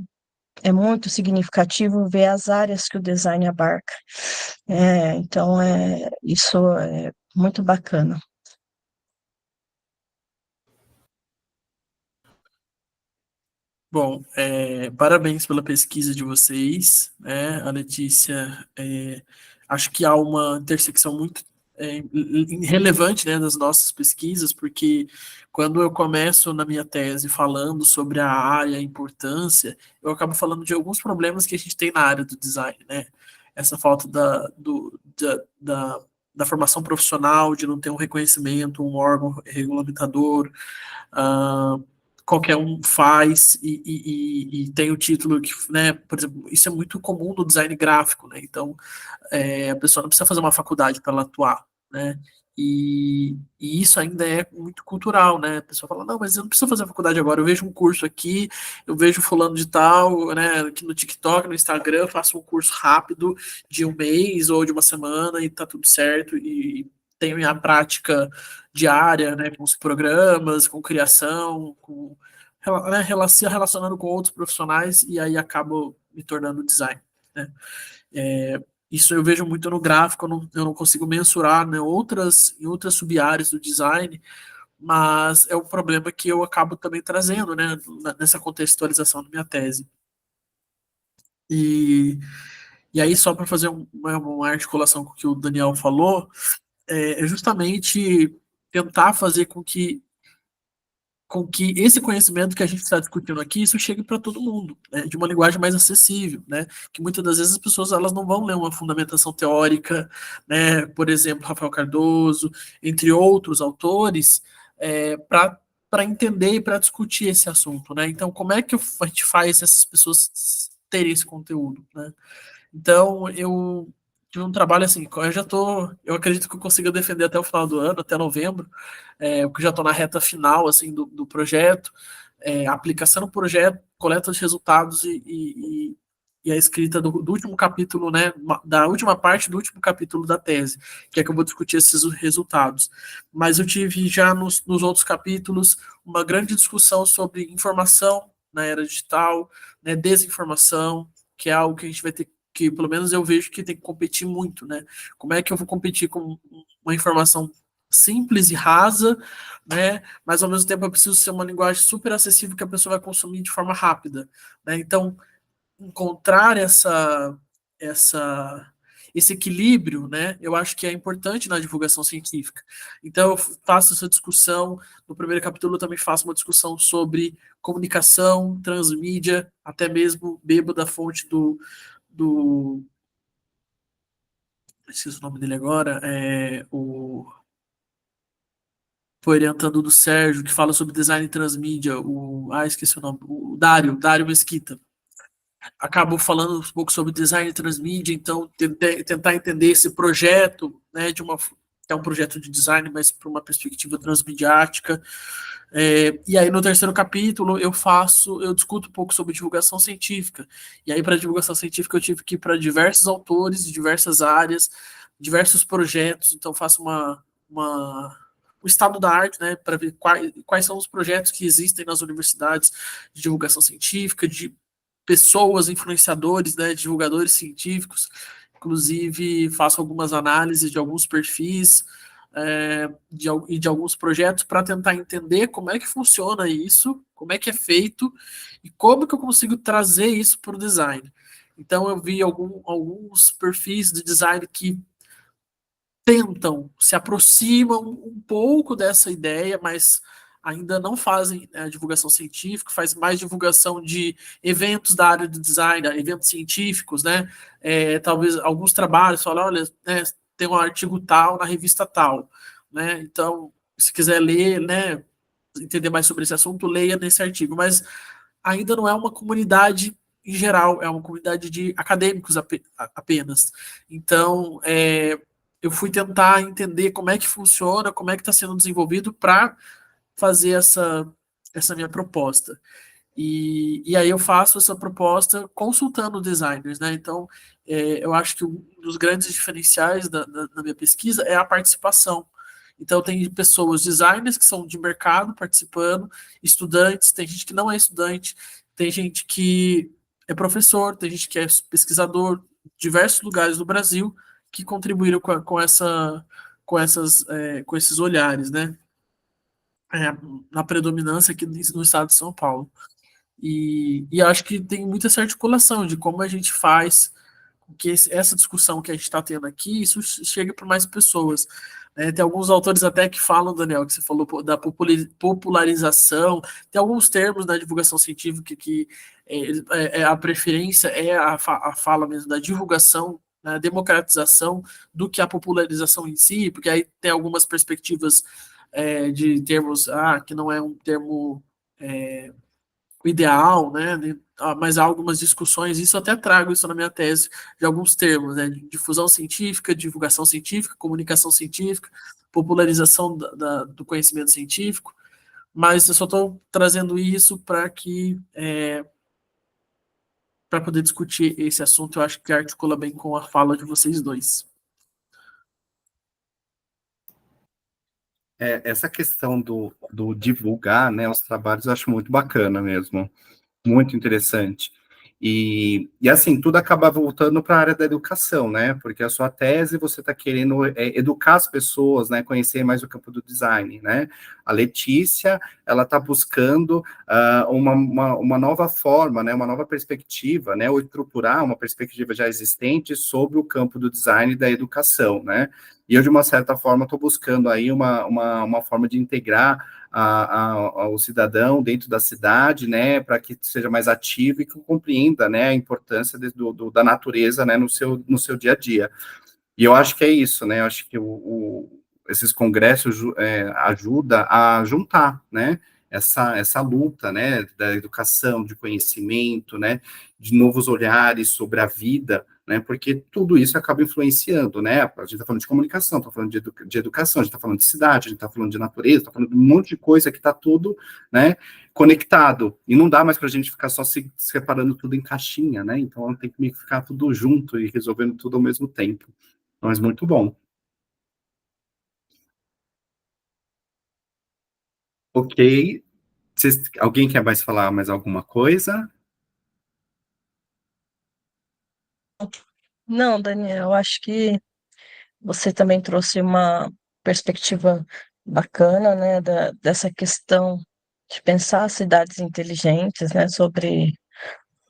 muito significativo ver as áreas que o design abarca. Então, isso é muito bacana. Bom, parabéns pela pesquisa de vocês, né? A Letícia, acho que há uma intersecção muito relevante, né, das nossas pesquisas, porque quando eu começo na minha tese falando sobre a área, a importância, eu acabo falando de alguns problemas que a gente tem na área do design, né? Essa falta da formação profissional, de não ter um reconhecimento, um órgão regulamentador, ah, qualquer um faz e tem o título que, né, por exemplo, isso é muito comum no design gráfico, né, então a pessoa não precisa fazer uma faculdade para ela atuar, né, e isso ainda é muito cultural, né, a pessoa fala, não, mas eu não preciso fazer faculdade agora, eu vejo um curso aqui, eu vejo fulano de tal, né, aqui no TikTok, no Instagram, eu faço um curso rápido de um mês ou de uma semana e tá tudo certo, e tenho minha prática diária, né, com os programas, com criação, né, se relacionando com outros profissionais e aí acabo me tornando design, né. Isso eu vejo muito no gráfico, eu não consigo mensurar, né, em outras sub-áreas do design, mas é um problema que eu acabo também trazendo, né, nessa contextualização da minha tese. E, e aí, só para fazer uma articulação com o que o Daniel falou, é justamente tentar fazer com que esse conhecimento que a gente está discutindo aqui, isso chegue para todo mundo, né, de uma linguagem mais acessível, né, que muitas das vezes as pessoas elas não vão ler uma fundamentação teórica, né, por exemplo, Rafael Cardoso, entre outros autores, para entender e para discutir esse assunto, né, então como é que a gente faz essas pessoas terem esse conteúdo, né, então eu tive um trabalho assim, eu acredito que eu consiga defender até o final do ano, até novembro, porque já estou na reta final assim do projeto, aplicação no projeto, coleta de resultados e a escrita do último capítulo, né, da última parte do último capítulo da tese, que é que eu vou discutir esses resultados. Mas eu tive já nos outros capítulos uma grande discussão sobre informação na era digital, né, desinformação, que é algo que a gente vai ter que, pelo menos eu vejo que tem que competir muito, né? Como é que eu vou competir com uma informação simples e rasa, né? Mas ao mesmo tempo eu preciso ser uma linguagem super acessível que a pessoa vai consumir de forma rápida, né? Então, encontrar esse equilíbrio, né? Eu acho que é importante na divulgação científica. Então, eu faço essa discussão. No primeiro capítulo, eu também faço uma discussão sobre comunicação, transmídia, até mesmo bebo da fonte esqueci o nome dele agora, foi orientando do Sérgio, que fala sobre design transmídia, esqueci o nome, o Dário Mesquita. Acabou falando um pouco sobre design transmídia, então tentar entender esse projeto, né, é um projeto de design, mas para uma perspectiva transmediática. E aí no terceiro capítulo eu discuto um pouco sobre divulgação científica. E aí para divulgação científica eu tive que ir para diversos autores de diversas áreas, diversos projetos. Então faço um estado da arte, né, para ver quais são os projetos que existem nas universidades de divulgação científica, de pessoas, influenciadores, né, divulgadores científicos. Inclusive faço algumas análises de alguns perfis e de alguns projetos para tentar entender como é que funciona isso, como é que é feito e como que eu consigo trazer isso para o design. Então eu vi alguns perfis de design que se aproximam um pouco dessa ideia, mas ainda não fazem divulgação científica, faz mais divulgação de eventos da área do design, eventos científicos, né? Talvez alguns trabalhos falam, olha, né, tem um artigo tal na revista tal, né? Então, se quiser ler, né, entender mais sobre esse assunto, leia nesse artigo, mas ainda não é uma comunidade em geral, é uma comunidade de acadêmicos apenas. Então, eu fui tentar entender como é que funciona, como é que está sendo desenvolvido para fazer essa minha proposta. E aí eu faço essa proposta consultando designers, né? Então, eu acho que um dos grandes diferenciais da minha pesquisa é a participação. Então, tem pessoas, designers que são de mercado participando, estudantes, tem gente que não é estudante, tem gente que é professor, tem gente que é pesquisador, diversos lugares do Brasil que contribuíram com esses olhares, né? Na predominância aqui no estado de São Paulo. E acho que tem muita essa articulação de como a gente faz com que essa discussão que a gente está tendo aqui, isso chegue para mais pessoas. Tem alguns autores até que falam, Daniel, que você falou da popularização, tem alguns termos na divulgação científica que a preferência é a fala mesmo da divulgação, né, democratização do que a popularização em si, porque aí tem algumas perspectivas de termos, que não é um termo ideal, né? Mas há algumas discussões, isso eu até trago isso na minha tese, de alguns termos, né? Difusão científica, divulgação científica, comunicação científica, popularização do conhecimento científico, mas eu só estou trazendo isso para para poder discutir esse assunto, eu acho que articula bem com a fala de vocês dois. Essa questão do divulgar, né, os trabalhos, eu acho muito bacana mesmo, muito interessante. E assim, tudo acaba voltando para a área da educação, né? Porque a sua tese, você está querendo educar as pessoas, né? Conhecer mais o campo do design, né? A Letícia, ela está buscando uma nova forma, né, uma nova perspectiva, né, ou estruturar uma perspectiva já existente sobre o campo do design e da educação, né, e eu, de uma certa forma, estou buscando aí uma forma de integrar o cidadão dentro da cidade, né, para que seja mais ativo e que compreenda, né, a importância da natureza, né, no seu dia a dia. E eu acho que é isso, né, eu acho que esses congressos ajudam a juntar, né, essa luta, né, da educação, de conhecimento, né, de novos olhares sobre a vida, né, porque tudo isso acaba influenciando, né, a gente está falando de comunicação, está falando de educação, a gente está falando de cidade, a gente está falando de natureza, está falando de um monte de coisa que está tudo, né, conectado, e não dá mais para a gente ficar só se separando tudo em caixinha, né, então tem que ficar tudo junto e resolvendo tudo ao mesmo tempo, mas muito bom. Ok, alguém quer mais falar mais alguma coisa? Não, Daniel, acho que você também trouxe uma perspectiva bacana, né, dessa questão de pensar cidades inteligentes, né, sobre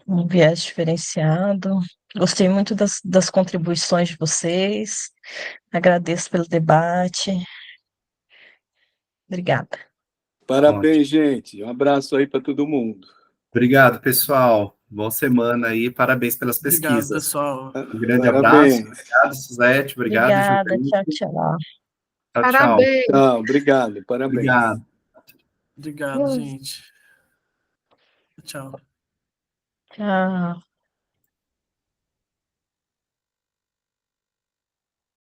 um viés diferenciado. Gostei muito das contribuições de vocês, agradeço pelo debate. Obrigada. Parabéns, gente. Um abraço aí para todo mundo. Obrigado, pessoal. Boa semana aí, parabéns pelas Obrigado, pesquisas. pessoal. Um grande Parabéns. abraço, obrigado, Suzete, obrigado, Obrigada, Juventus. tchau, tchau. Tchau, tchau. Parabéns. Tchau, obrigado. Parabéns. Obrigado. Obrigado, gente. Tchau. Tchau.